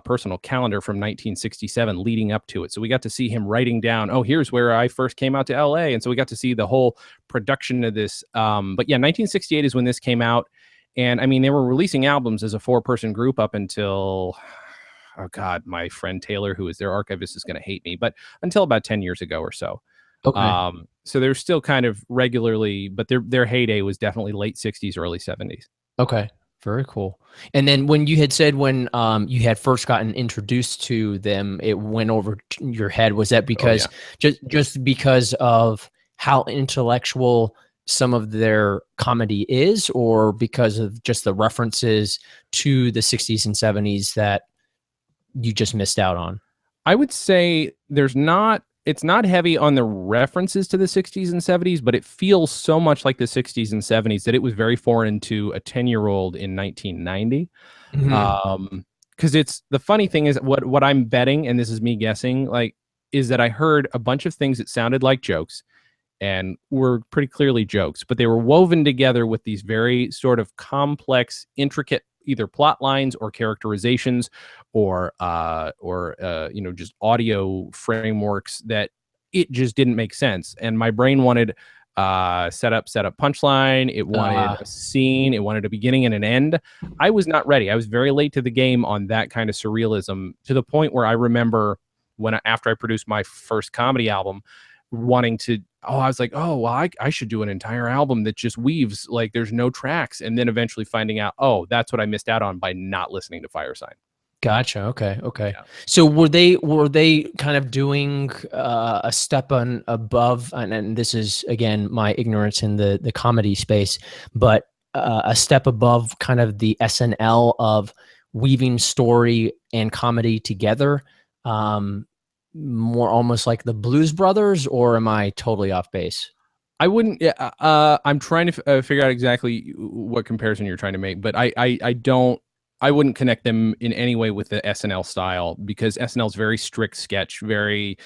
personal calendar from 1967 leading up to it. So we got to see him writing down, oh, here's where I first came out to LA. And so we got to see the whole production of this. But yeah, 1968 is when this came out. And I mean, they were releasing albums as a 4-person group up until, oh God, my friend Taylor, who is their archivist, is going to hate me, but until about 10 years ago or so. Okay. So they're still kind of regularly, but their heyday was definitely late 60s, early 70s. Okay. Very cool. And then when you had said when you had first gotten introduced to them, it went over your head. Was that because just because of how intellectual some of their comedy is, or because of just the references to the 60s and 70s that you just missed out on? I would say it's not heavy on the references to the 60s and 70s, but it feels so much like the 60s and 70s that it was very foreign to a 10-year-old in 1990. Because it's, the funny thing is, what I'm betting, and this is me guessing, like, is that I heard a bunch of things that sounded like jokes and were pretty clearly jokes, but they were woven together with these very sort of complex, intricate either plot lines or characterizations or just audio frameworks that it just didn't make sense. And my brain wanted setup, punchline. It wanted a scene. It wanted a beginning and an end. I was not ready. I was very late to the game on that kind of surrealism, to the point where I remember after I produced my first comedy album, wanting to, I was like, oh, well, I should do an entire album that just weaves, like there's no tracks. And then eventually finding out, oh, that's what I missed out on by not listening to Firesign. Gotcha. Okay. Yeah. So were they kind of doing a step above, and this is again my ignorance in the comedy space, but a step above kind of the SNL of weaving story and comedy together? More almost like the Blues Brothers, or am I totally off base? I wouldn't. I'm trying to figure out exactly what comparison you're trying to make, but I wouldn't connect them in any way with the SNL style, because SNL is very strict sketch, very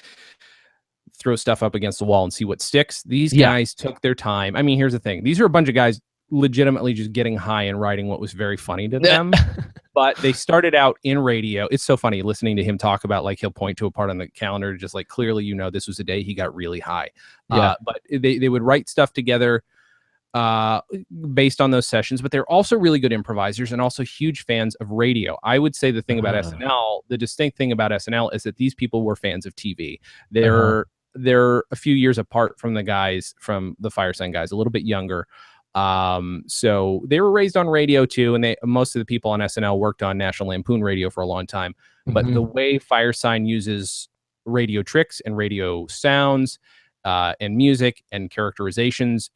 throw stuff up against the wall and see what sticks. These guys took their time. I mean, here's the thing: these are a bunch of guys legitimately just getting high and writing what was very funny to them. But they started out in radio. It's so funny listening to him talk about, like, he'll point to a part on the calendar, just like, clearly, this was a day he got really high. But they would write stuff together based on those sessions, but they're also really good improvisers and also huge fans of radio. I would say the thing about SNL, the distinct thing about SNL, is that these people were fans of TV. They're a few years apart from the guys, from the Firesign guys, a little bit younger. So they were raised on radio too, and most of the people on SNL worked on National Lampoon Radio for a long time. But the way Firesign uses radio tricks and radio sounds and music and characterizations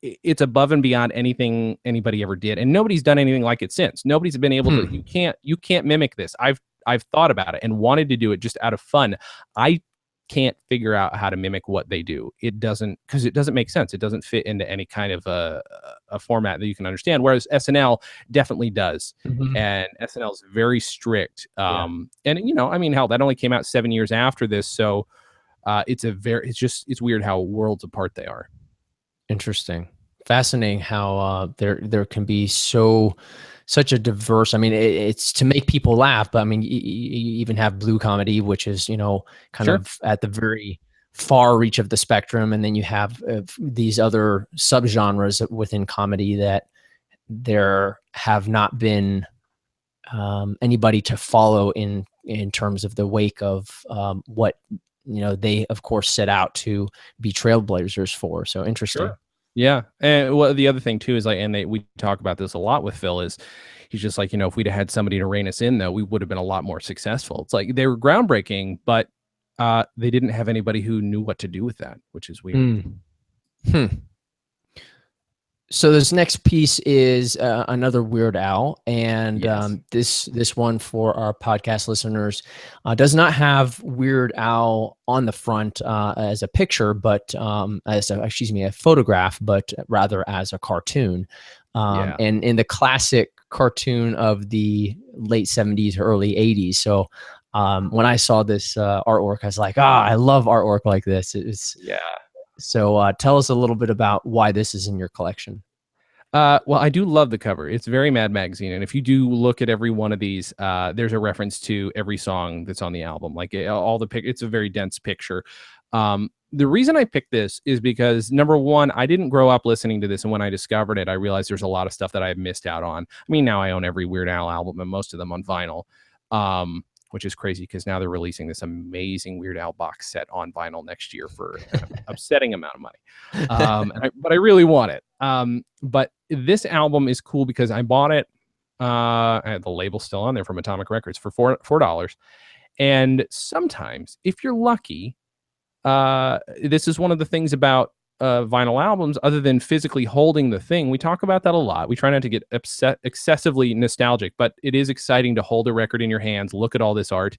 it's above and beyond anything anybody ever did, and nobody's done anything like it since. Nobody's been able to. You can't mimic this. I've thought about it and wanted to do it just out of fun. I can't figure out how to mimic what they do. Because it doesn't make sense. It doesn't fit into any kind of a format that you can understand. Whereas SNL definitely does. And SNL is very strict. And I mean, hell, that only came out 7 years after this. So it's weird how worlds apart they are. Interesting. Fascinating how there can be such a diverse, I mean, it's to make people laugh, but I mean, you even have blue comedy, which is, kind of at the very far reach of the spectrum, and then you have these other subgenres within comedy that there have not been anybody to follow in terms of the wake of what they of course set out to be trailblazers for. So interesting. Sure. Yeah. And well, the other thing too is like, and we talk about this a lot with Phil, is he's just like, if we'd have had somebody to rein us in, though, we would have been a lot more successful. It's like they were groundbreaking, but they didn't have anybody who knew what to do with that, which is weird. So this next piece is another Weird Al, and Yes. this one for our podcast listeners does not have Weird Al on the front as a picture, but as a photograph, but rather as a cartoon. And in the classic cartoon of the late 70s or early 80s. So when I saw this artwork, I was like, I love artwork like this. So tell us a little bit about why this is in your collection. Well, I do love the cover. It's very Mad Magazine, and if you do look at every one of these, there's a reference to every song that's on the album. Like it's a very dense picture. The reason I picked this is because, number one, I didn't grow up listening to this, and when I discovered it, I realized there's a lot of stuff that I've missed out on. I mean, now I own every Weird Al album and most of them on vinyl. Which is crazy because now they're releasing this amazing Weird Al box set on vinyl next year for an upsetting amount of money. But I really want it. But this album is cool because I bought it. The label's still on there from Atomic Records for $4. And sometimes, if you're lucky, this is one of the things about vinyl albums, other than physically holding the thing. We talk about that a lot. We try not to get excessively nostalgic, but it is exciting to hold a record in your hands, look at all this art.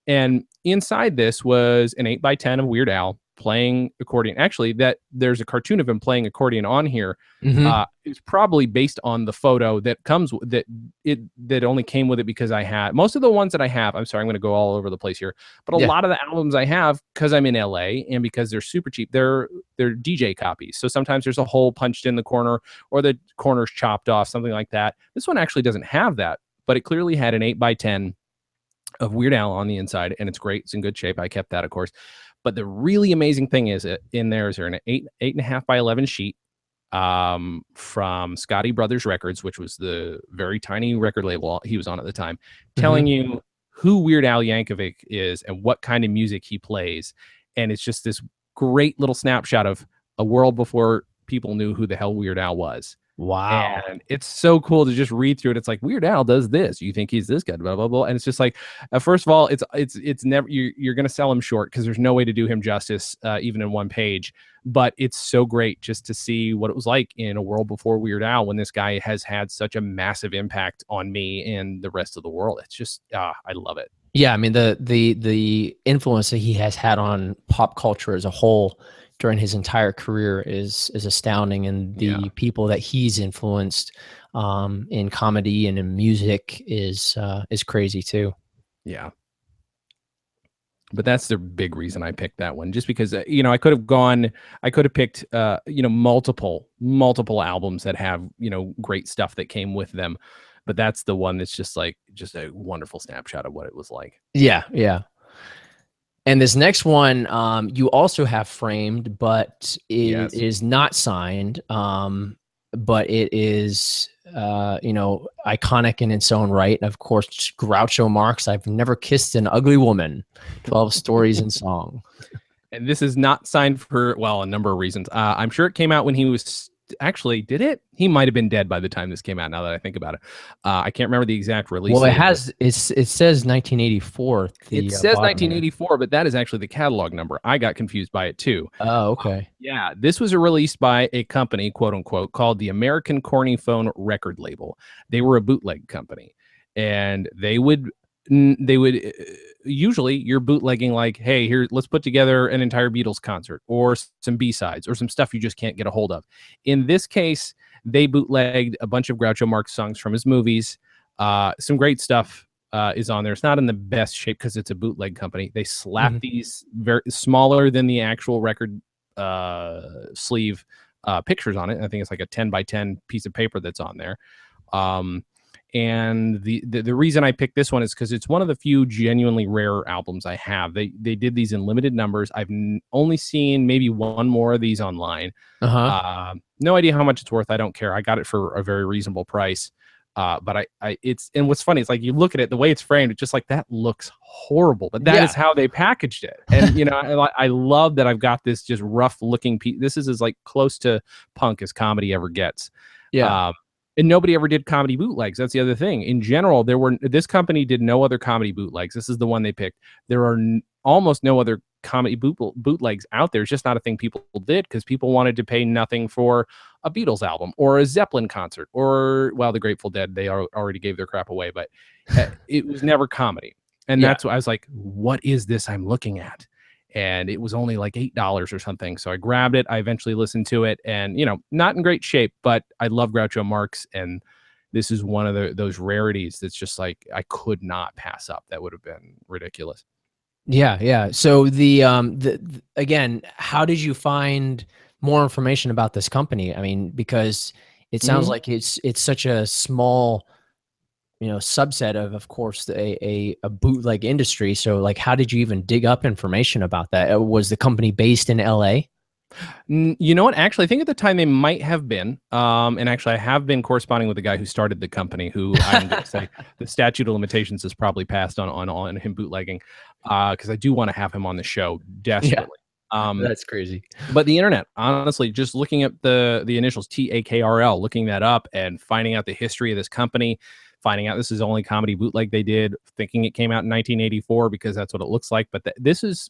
And inside this was an 8x10 of Weird Al playing accordion. Actually, that there's a cartoon of him playing accordion on here. It's probably based on the photo that comes that only came with it, because I had most of the ones that I have. I'm sorry, I'm going to go all over the place here, but a lot of the albums I have, because I'm in LA and because they're super cheap, they're DJ copies. So sometimes there's a hole punched in the corner or the corner's chopped off, something like that. This one actually doesn't have that, but it clearly had an 8x10 of Weird Al on the inside, and it's great. It's in good shape. I kept that, of course. But the really amazing thing is in there is an 8.5 by 11 sheet from Smothers Brothers Records, which was the very tiny record label he was on at the time, telling you who Weird Al Yankovic is and what kind of music he plays. And it's just this great little snapshot of a world before people knew who the hell Weird Al was. Wow. And it's so cool to just read through it. It's like, Weird Al does this. You think he's this guy, blah, blah, blah. And it's just like, first of all, it's never, you're going to sell him short because there's no way to do him justice, even in one page. But it's so great just to see what it was like in a world before Weird Al, when this guy has had such a massive impact on me and the rest of the world. It's just, I love it. Yeah. I mean, the influence that he has had on pop culture as a whole during his entire career is astounding, and the people that he's influenced in comedy and in music is crazy too. Yeah. But that's the big reason I picked that one, just because, I could have picked, multiple albums that have, great stuff that came with them. But that's the one that's just a wonderful snapshot of what it was like. Yeah. Yeah. And this next one, you also have framed, but it is not signed. But it is, iconic in its own right. Of course, Groucho Marx, I've Never Kissed an Ugly Woman, 12 Stories in Song. And this is not signed for, a number of reasons. I'm sure it came out when he was, actually, did it? He might have been dead by the time this came out, now that I think about it. I can't remember the exact release. Well, it says 1984. It says 1984, but that is actually the catalog number. I got confused by it too. Oh, okay. This was released by a company, quote unquote, called the American Corny Phone Record Label. They were a bootleg company, and they would usually, you're bootlegging like, hey, here, let's put together an entire Beatles concert or some B-sides or some stuff you just can't get a hold of. In this case, they bootlegged a bunch of Groucho Marx songs from his movies. Some great stuff is on there. It's not in the best shape because it's a bootleg company. They slap these very smaller than the actual record sleeve pictures on it. I think it's like a 10x10 piece of paper that's on there. And the reason I picked this one is because it's one of the few genuinely rare albums I have. They did these in limited numbers. I've only seen maybe one more of these online. No idea how much it's worth. I don't care. I got it for a very reasonable price. But and what's funny, it's like you look at it, the way it's framed, it's just like, that looks horrible, but that is how they packaged it. And, you know, I love that I've got this just rough looking piece. This is as like close to punk as comedy ever gets. Yeah. And nobody ever did comedy bootlegs. That's the other thing. In general, this company did no other comedy bootlegs. This is the one they picked. There are almost no other comedy bootlegs out there. It's just not a thing people did because people wanted to pay nothing for a Beatles album or a Zeppelin concert or, well, the Grateful Dead, they already gave their crap away, but it was never comedy. And that's why I was like, what is this I'm looking at? And it was only like $8 or something. So I grabbed it. I eventually listened to it, and, you know, not in great shape, but I love Groucho Marx. And this is one of those rarities that's just like, I could not pass up. That would have been ridiculous. Yeah. Yeah. So again, how did you find more information about this company? I mean, because it sounds like it's such a small, you know, subset of course, a bootleg industry. So like, how did you even dig up information about that? Was the company based in LA? You know what? Actually, I think at the time they might have been. And actually, I have been corresponding with the guy who started the company, who I'm going to say the statute of limitations has probably passed on him bootlegging, because I do want to have him on the show desperately. That's crazy. But the internet, honestly, just looking at the initials TAKRL, looking that up and finding out the history of this company, finding out this is the only comedy bootleg they did, thinking it came out in 1984 because that's what it looks like. But this is,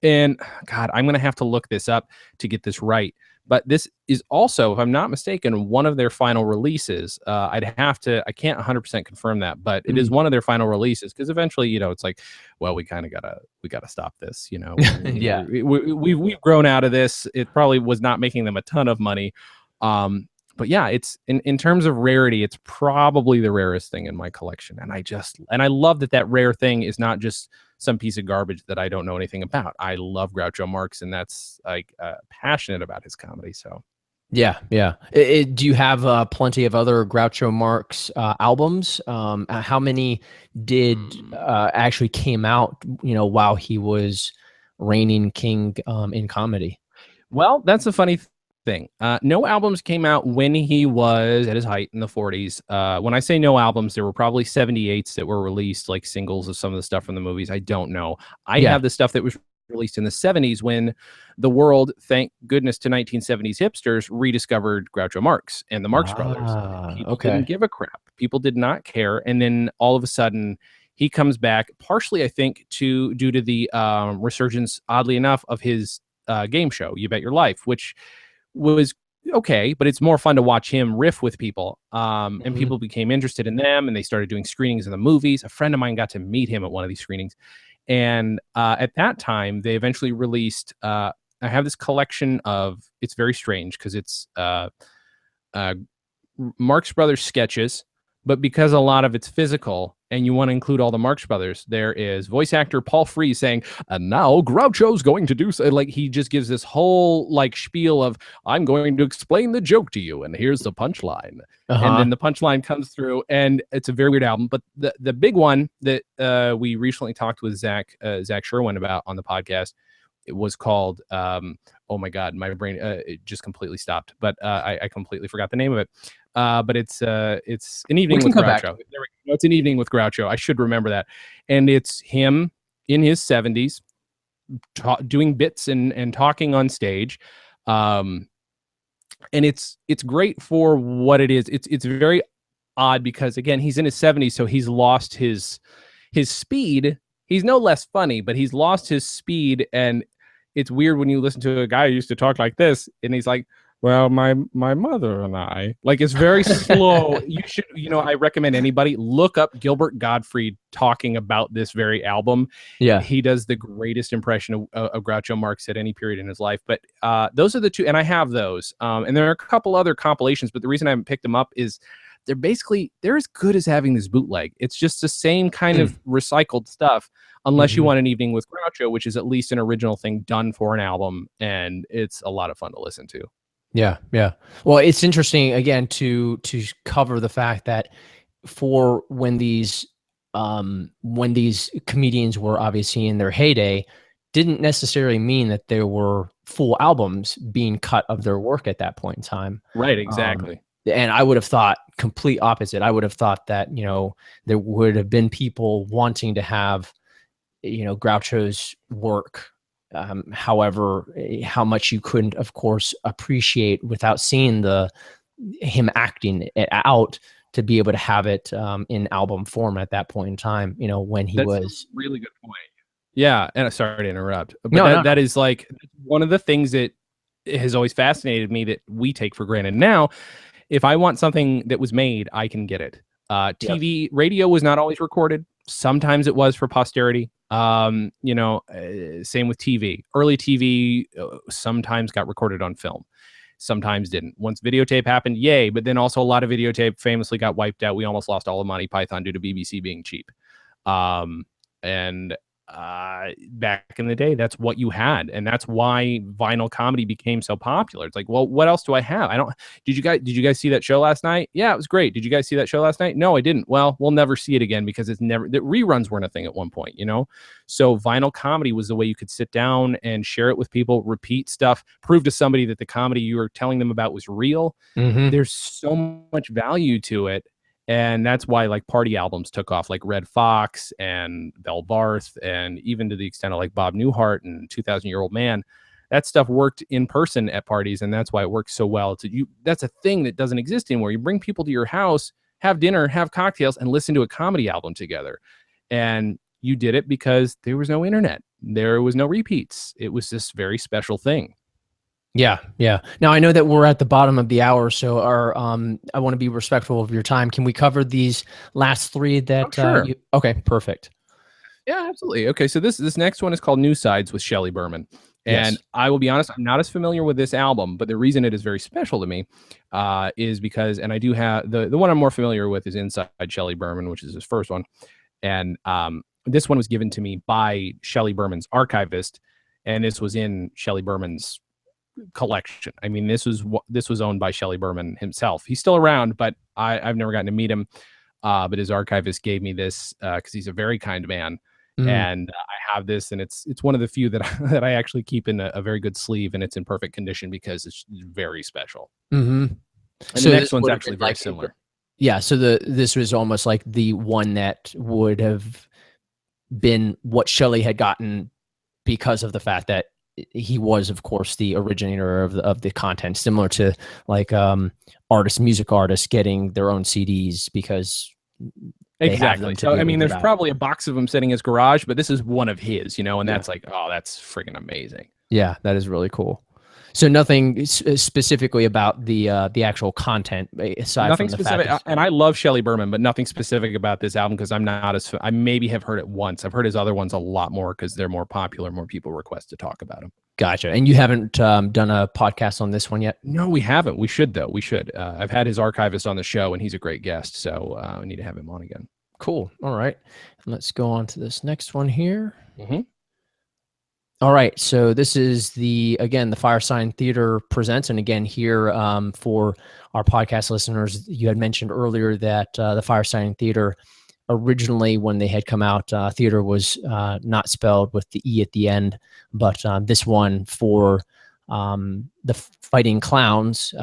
and God, I'm going to have to look this up to get this right. But this is also, if I'm not mistaken, one of their final releases. I can't 100% confirm that, but it is one of their final releases, because eventually, you know, it's like, well, we gotta stop this, you know. We've grown out of this. It probably was not making them a ton of money. But yeah, it's in terms of rarity, it's probably the rarest thing in my collection. And I love that rare thing is not just some piece of garbage that I don't know anything about. I love Groucho Marx, and that's like passionate about his comedy. So yeah. Do you have plenty of other Groucho Marx albums? How many did actually came out, you know, while he was reigning king in comedy? Well, that's a funny thing. No albums came out when he was at his height in the 40s. When I say no albums, there were probably 78s that were released, like singles of some of the stuff from the movies. I don't know. I have the stuff that was released in the 70s when the world, thank goodness to 1970s hipsters, rediscovered Groucho Marx and the Marx Brothers. People didn't give a crap. People did not care. And then all of a sudden, he comes back, partially, I think, due to the resurgence, oddly enough, of his game show, You Bet Your Life, which was okay, but it's more fun to watch him riff with people. And people became interested in them, and they started doing screenings of the movies. A friend of mine got to meet him at one of these screenings. And at that time, they eventually released, I have this collection of, it's very strange because it's Marx Brothers sketches, but because a lot of it's physical and you want to include all the Marx Brothers, there is voice actor Paul Frees saying, and now Groucho's going to do so. Like, he just gives this whole like spiel of, I'm going to explain the joke to you, and here's the punchline. And then the punchline comes through, and it's a very weird album. But the big one that we recently talked with Zach Sherwin about on the podcast, it was called, oh my God, my brain it just completely stopped, but I completely forgot the name of it. But it's An Evening with Groucho. There we go. It's An Evening with Groucho. I should remember that. And it's him in his 70s doing bits and talking on stage. And it's great for what it is. It's very odd because, again, he's in his 70s, so he's lost his speed. He's no less funny, but he's lost his speed. And it's weird when you listen to a guy who used to talk like this, and he's like, well, my mother and I, like, it's very slow. You should, I recommend anybody look up Gilbert Gottfried talking about this very album. Yeah. He does the greatest impression of Groucho Marx at any period in his life. But those are the two, and I have those. And there are a couple other compilations, but the reason I haven't picked them up is they're as good as having this bootleg. It's just the same kind of recycled stuff, unless you want An Evening with Groucho, which is at least an original thing done for an album, and it's a lot of fun to listen to. Yeah. Well, it's interesting, again, to cover the fact that for when these comedians were obviously in their heyday, didn't necessarily mean that there were full albums being cut of their work at that point in time. Right, Um, exactly. and I would have thought complete opposite. I would have thought that, you know, there would have been people wanting to have, you know, Groucho's work. However, how much you couldn't, of course, appreciate without seeing him acting it out, to be able to have it in album form at that point in time, you know, when he That's a was. really good point. Yeah, and sorry to interrupt, but No, no, that is like one of the things that has always fascinated me that we take for granted now. If I want something that was made, I can get it. yep. TV, radio was not always recorded. Sometimes it was for posterity. You know, same with TV. Early TV sometimes got recorded on film, sometimes didn't. Once videotape happened, yay! But then also a lot of videotape famously got wiped out. We almost lost all of Monty Python due to BBC being cheap. And back in the day, that's what you had, and that's why vinyl comedy became so popular. It's like, well, what else do I have? I don't. Did you guys see that show last night? Yeah, it was great. Did you guys see that show last night? No, I didn't. Well, we'll never see it again because it's never, the reruns weren't a thing at one point, you know. So vinyl comedy was the way you could sit down and share it with people, repeat stuff, prove to somebody that the comedy you were telling them about was real. Mm-hmm. There's so much value to it. And that's why like party albums took off, like Red Fox and Belle Barth, and even to the extent of like Bob Newhart and 2000-Year-Old Man. That stuff worked in person at parties, and that's why it works so well. That's a thing that doesn't exist anymore. You bring people to your house, have dinner, have cocktails, and listen to a comedy album together. And you did it because there was no internet. There was no repeats. It was this very special thing. Yeah, yeah. Now I know that we're at the bottom of the hour, so I want to be respectful of your time. Can we cover these last three that Sure. Okay, perfect. Yeah, absolutely. Okay, so this next one is called New Sides with Shelley Berman. And Yes. I will be honest, I'm not as familiar with this album, but the reason it is very special to me is because, and I do have the one I'm more familiar with is Inside Shelley Berman, which is his first one. And this one was given to me by Shelley Berman's archivist, and this was in Shelley Berman's collection. I mean, this was owned by Shelley Berman himself. He's still around, but I've never gotten to meet him. But his archivist gave me this because he's a very kind man, and I have this, and it's one of the few that that I actually keep in a very good sleeve, and it's in perfect condition because it's very special. Mm-hmm. And so the next one's actually very similar. Yeah, so this was almost like the one that would have been what Shelley had gotten because of the fact that he was, of course, the originator of the content, similar to like music artists getting their own CDs because exactly. So I mean, there's probably a box of them sitting in his garage, but this is one of his, you know, and that's like, oh, that's freaking amazing. Yeah, that is really cool. So nothing specifically about the actual content aside nothing from the specific. fact And I love Shelley Berman, but nothing specific about this album because I'm not as I maybe have heard it once. I've heard his other ones a lot more because they're more popular, more people request to talk about them. Gotcha. And you haven't done a podcast on this one yet? No, we haven't. We should though. We should. I've had his archivist on the show, and he's a great guest, so we need to have him on again. Cool. All right. Let's go on to this next one here. Mm-hmm. All right, so this is the Firesign Theater presents, and again here for our podcast listeners, you had mentioned earlier that the Firesign Theater originally, when they had come out, theater was not spelled with the E at the end, but this one for the Fighting Clowns,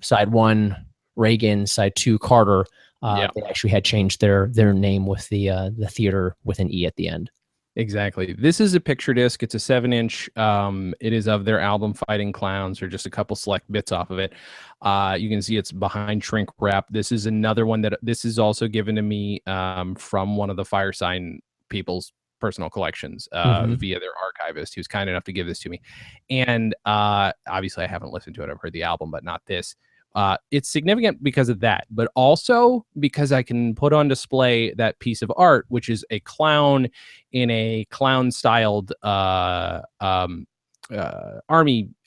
side one Reagan, side two Carter, they actually had changed their name with the theater with an E at the end. Exactly. This is a picture disc. It's a 7-inch. It is of their album Fighting Clowns, or just a couple select bits off of it. You can see it's behind shrink wrap. This is another one that this is also given to me from one of the Firesign people's personal collections via their archivist. He was kind enough to give this to me. And obviously I haven't listened to it. I've heard the album, but not this. It's significant because of that, but also because I can put on display that piece of art, which is a clown in a clown-styled army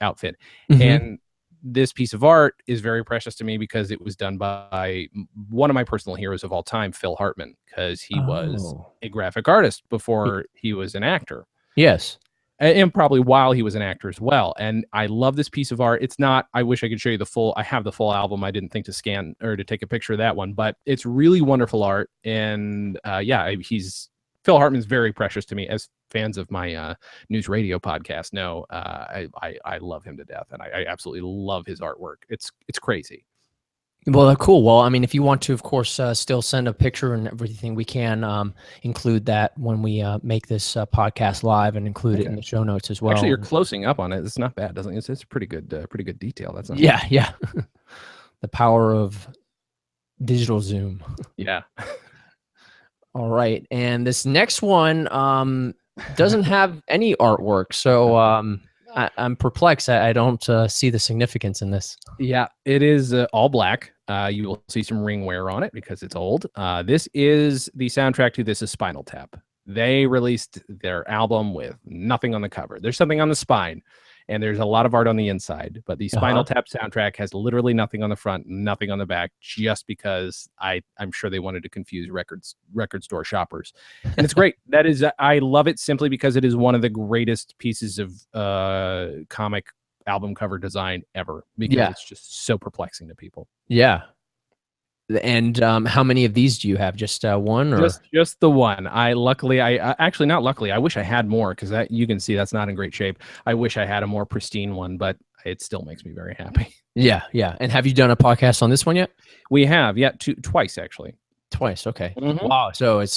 outfit. And this piece of art is very precious to me because it was done by one of my personal heroes of all time, Phil Hartman, because he was a graphic artist before he was an actor. Yes. and probably while he was an actor as well. And I love this piece of art. It's not, I wish I could show you the full, I have the full album. I didn't think to scan or to take a picture of that one, but it's really wonderful art. And yeah, Phil Hartman's very precious to me. As fans of my news radio podcast know, I love him to death, and I absolutely love his artwork. It's crazy. Well, cool. Well, I mean, if you want to, of course, still send a picture and everything, we can include that when we make this podcast live and include it in the show notes as well. Actually, you're closing up on it. It's not bad, doesn't it? It's pretty good detail. That's not yeah, bad. Yeah. The power of digital zoom. Yeah. All right, and this next one doesn't have any artwork, so I'm perplexed. I don't see the significance in this. Yeah, it is all black. You will see some ring wear on it because it's old. This is the soundtrack to This Is Spinal Tap. They released their album with nothing on the cover. There's something on the spine, and there's a lot of art on the inside. But the Spinal Tap soundtrack has literally nothing on the front, nothing on the back, just because I'm sure they wanted to confuse record store shoppers. And it's great. That is, I love it simply because it is one of the greatest pieces of comic album cover design ever, because it's just so perplexing to people. Yeah. And how many of these do you have? Just one, or just the one? Luckily, actually not luckily. I wish I had more, because that, you can see that's not in great shape. I wish I had a more pristine one, but it still makes me very happy. Yeah, yeah. And have you done a podcast on this one yet? We have, twice actually. Twice, okay. Wow. So it's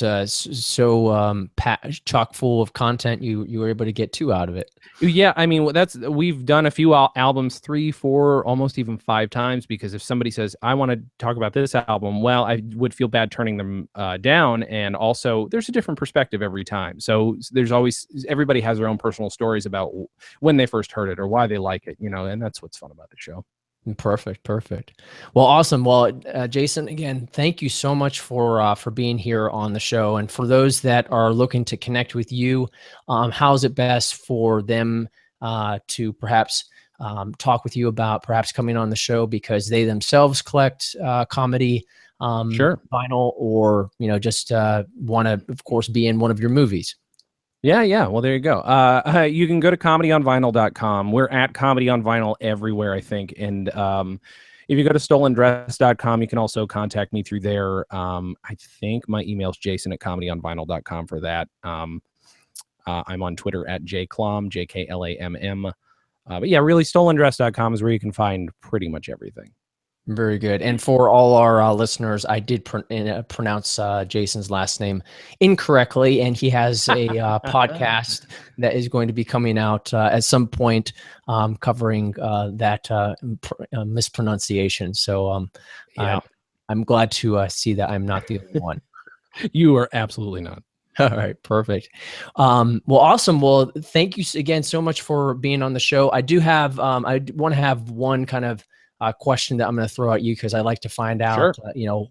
chock full of content. You were able to get 2 out of it. Yeah, I mean, we've done a few albums 3, 4, almost even 5 times, because if somebody says, I want to talk about this album, well, I would feel bad turning them down. And also, there's a different perspective every time. So there's always, everybody has their own personal stories about when they first heard it or why they like it, and that's what's fun about the show. Perfect. Well, awesome. Well, Jason, again, thank you so much for being here on the show. And for those that are looking to connect with you, how is it best for them to perhaps talk with you about perhaps coming on the show because they themselves collect comedy vinyl, or just want to, of course, be in one of your movies? Yeah. Well, there you go. You can go to comedyonvinyl.com. We're at Comedy on Vinyl everywhere, I think. And if you go to stolendress.com, you can also contact me through there. I think my email is jason@comedyonvinyl.com for that. I'm on Twitter at jklamm, JKLAMM. But yeah, really, stolendress.com is where you can find pretty much everything. Very good. And for all our listeners, I did pronounce Jason's last name incorrectly, and he has a podcast that is going to be coming out at some point covering that mispronunciation. So I'm glad to see that I'm not the only one. You are absolutely not. All right, perfect. Well, awesome. Well, thank you again so much for being on the show. I do have, I want to have one kind of question that I'm going to throw at you, because I like to find out,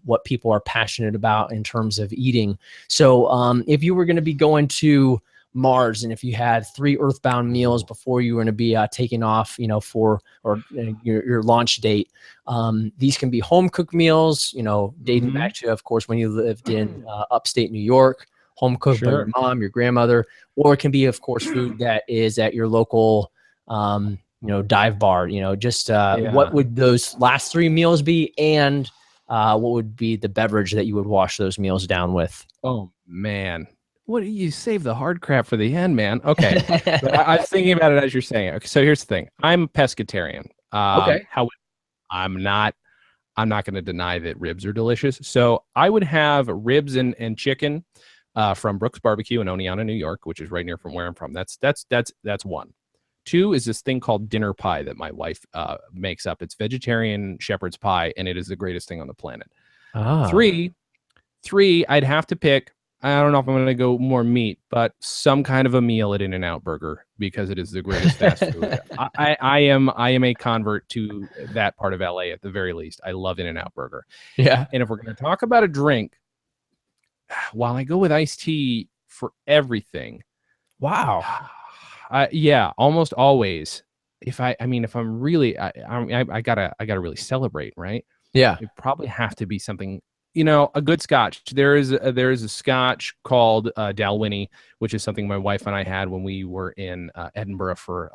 what people are passionate about in terms of eating. So if you were going to be going to Mars, and if you had 3 earthbound meals before you were going to be taking off, for your launch date, these can be home cooked meals, dating back to, of course, when you lived in upstate New York, home cooked by your mom, your grandmother, or it can be, of course, food that is at your local dive bar. What would those last 3 meals be, and what would be the beverage that you would wash those meals down with? Oh man, what do you save the hard crap for the end, man? Okay. But I was thinking about it as you're saying it. Okay, so here's the thing. I'm pescatarian. Okay. However, I'm not going to deny that ribs are delicious. So I would have ribs and chicken from Brooks Barbecue in Oneonta, New York, which is right near from where I'm from. That's one. 2 is this thing called dinner pie that my wife makes up. It's vegetarian shepherd's pie, and it is the greatest thing on the planet. 3, I'd have to pick. I don't know if I'm going to go more meat, but some kind of a meal at In-N-Out Burger, because it is the greatest fast food. I am a convert to that part of LA at the very least. I love In-N-Out Burger. Yeah. And if we're going to talk about a drink, while I go with iced tea for everything. Wow. Yeah, almost always. If I'm really, I gotta really celebrate, right? Yeah. It probably have to be something You know, a good Scotch. There is a Scotch called Dalwhinnie, which is something my wife and I had when we were in Edinburgh for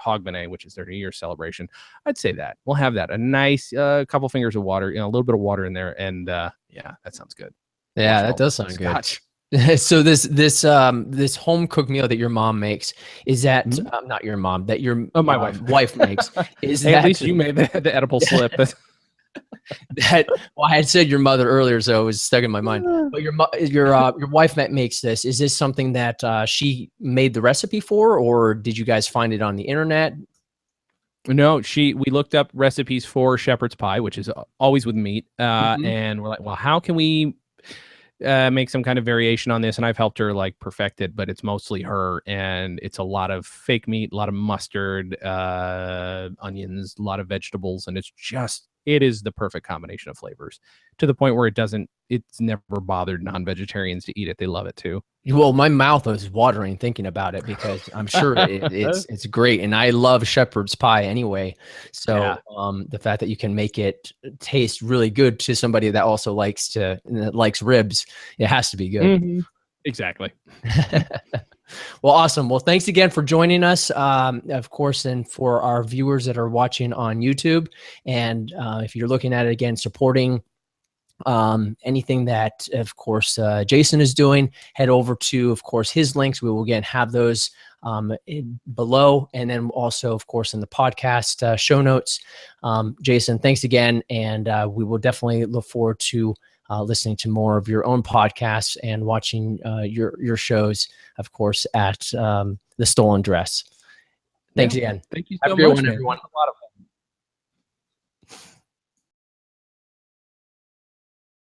Hogmanay, which is their New Year's celebration. I'd say that we'll have that. A nice couple fingers of water, you know, a little bit of water in there, and yeah, that sounds good. Yeah, that does sound Scotch. Good. So this home cooked meal that your mom makes, is that not your mom, that your my wife makes? Is hey, that at least you made the edible slip? That, well, I had said your mother earlier, so it was stuck in my mind. But your wife that makes this, is this something that she made the recipe for, or did you guys find it on the internet? No, we looked up recipes for shepherd's pie, which is always with meat, and we're like, well, how can we make some kind of variation on this? And I've helped her like perfect it, but it's mostly her, and it's a lot of fake meat, a lot of mustard, onions, a lot of vegetables, and it is the perfect combination of flavors, to the point where it's never bothered non-vegetarians to eat it. They love it too. Well, my mouth is watering thinking about it, because I'm sure it's great, and I love shepherd's pie anyway. So yeah. The fact that you can make it taste really good to somebody that also likes ribs, it has to be good. Exactly. Well, awesome. Well, thanks again for joining us, of course, and for our viewers that are watching on YouTube. And if you're looking at it again, supporting anything that, of course, Jason is doing, head over to, of course, his links. We will again have those below, and then also, of course, in the podcast show notes. Jason, thanks again, and we will definitely look forward to listening to more of your own podcasts and watching your shows, of course, at The Stolen Dress. Thanks again. Thank you so much, man. Everyone. A lot of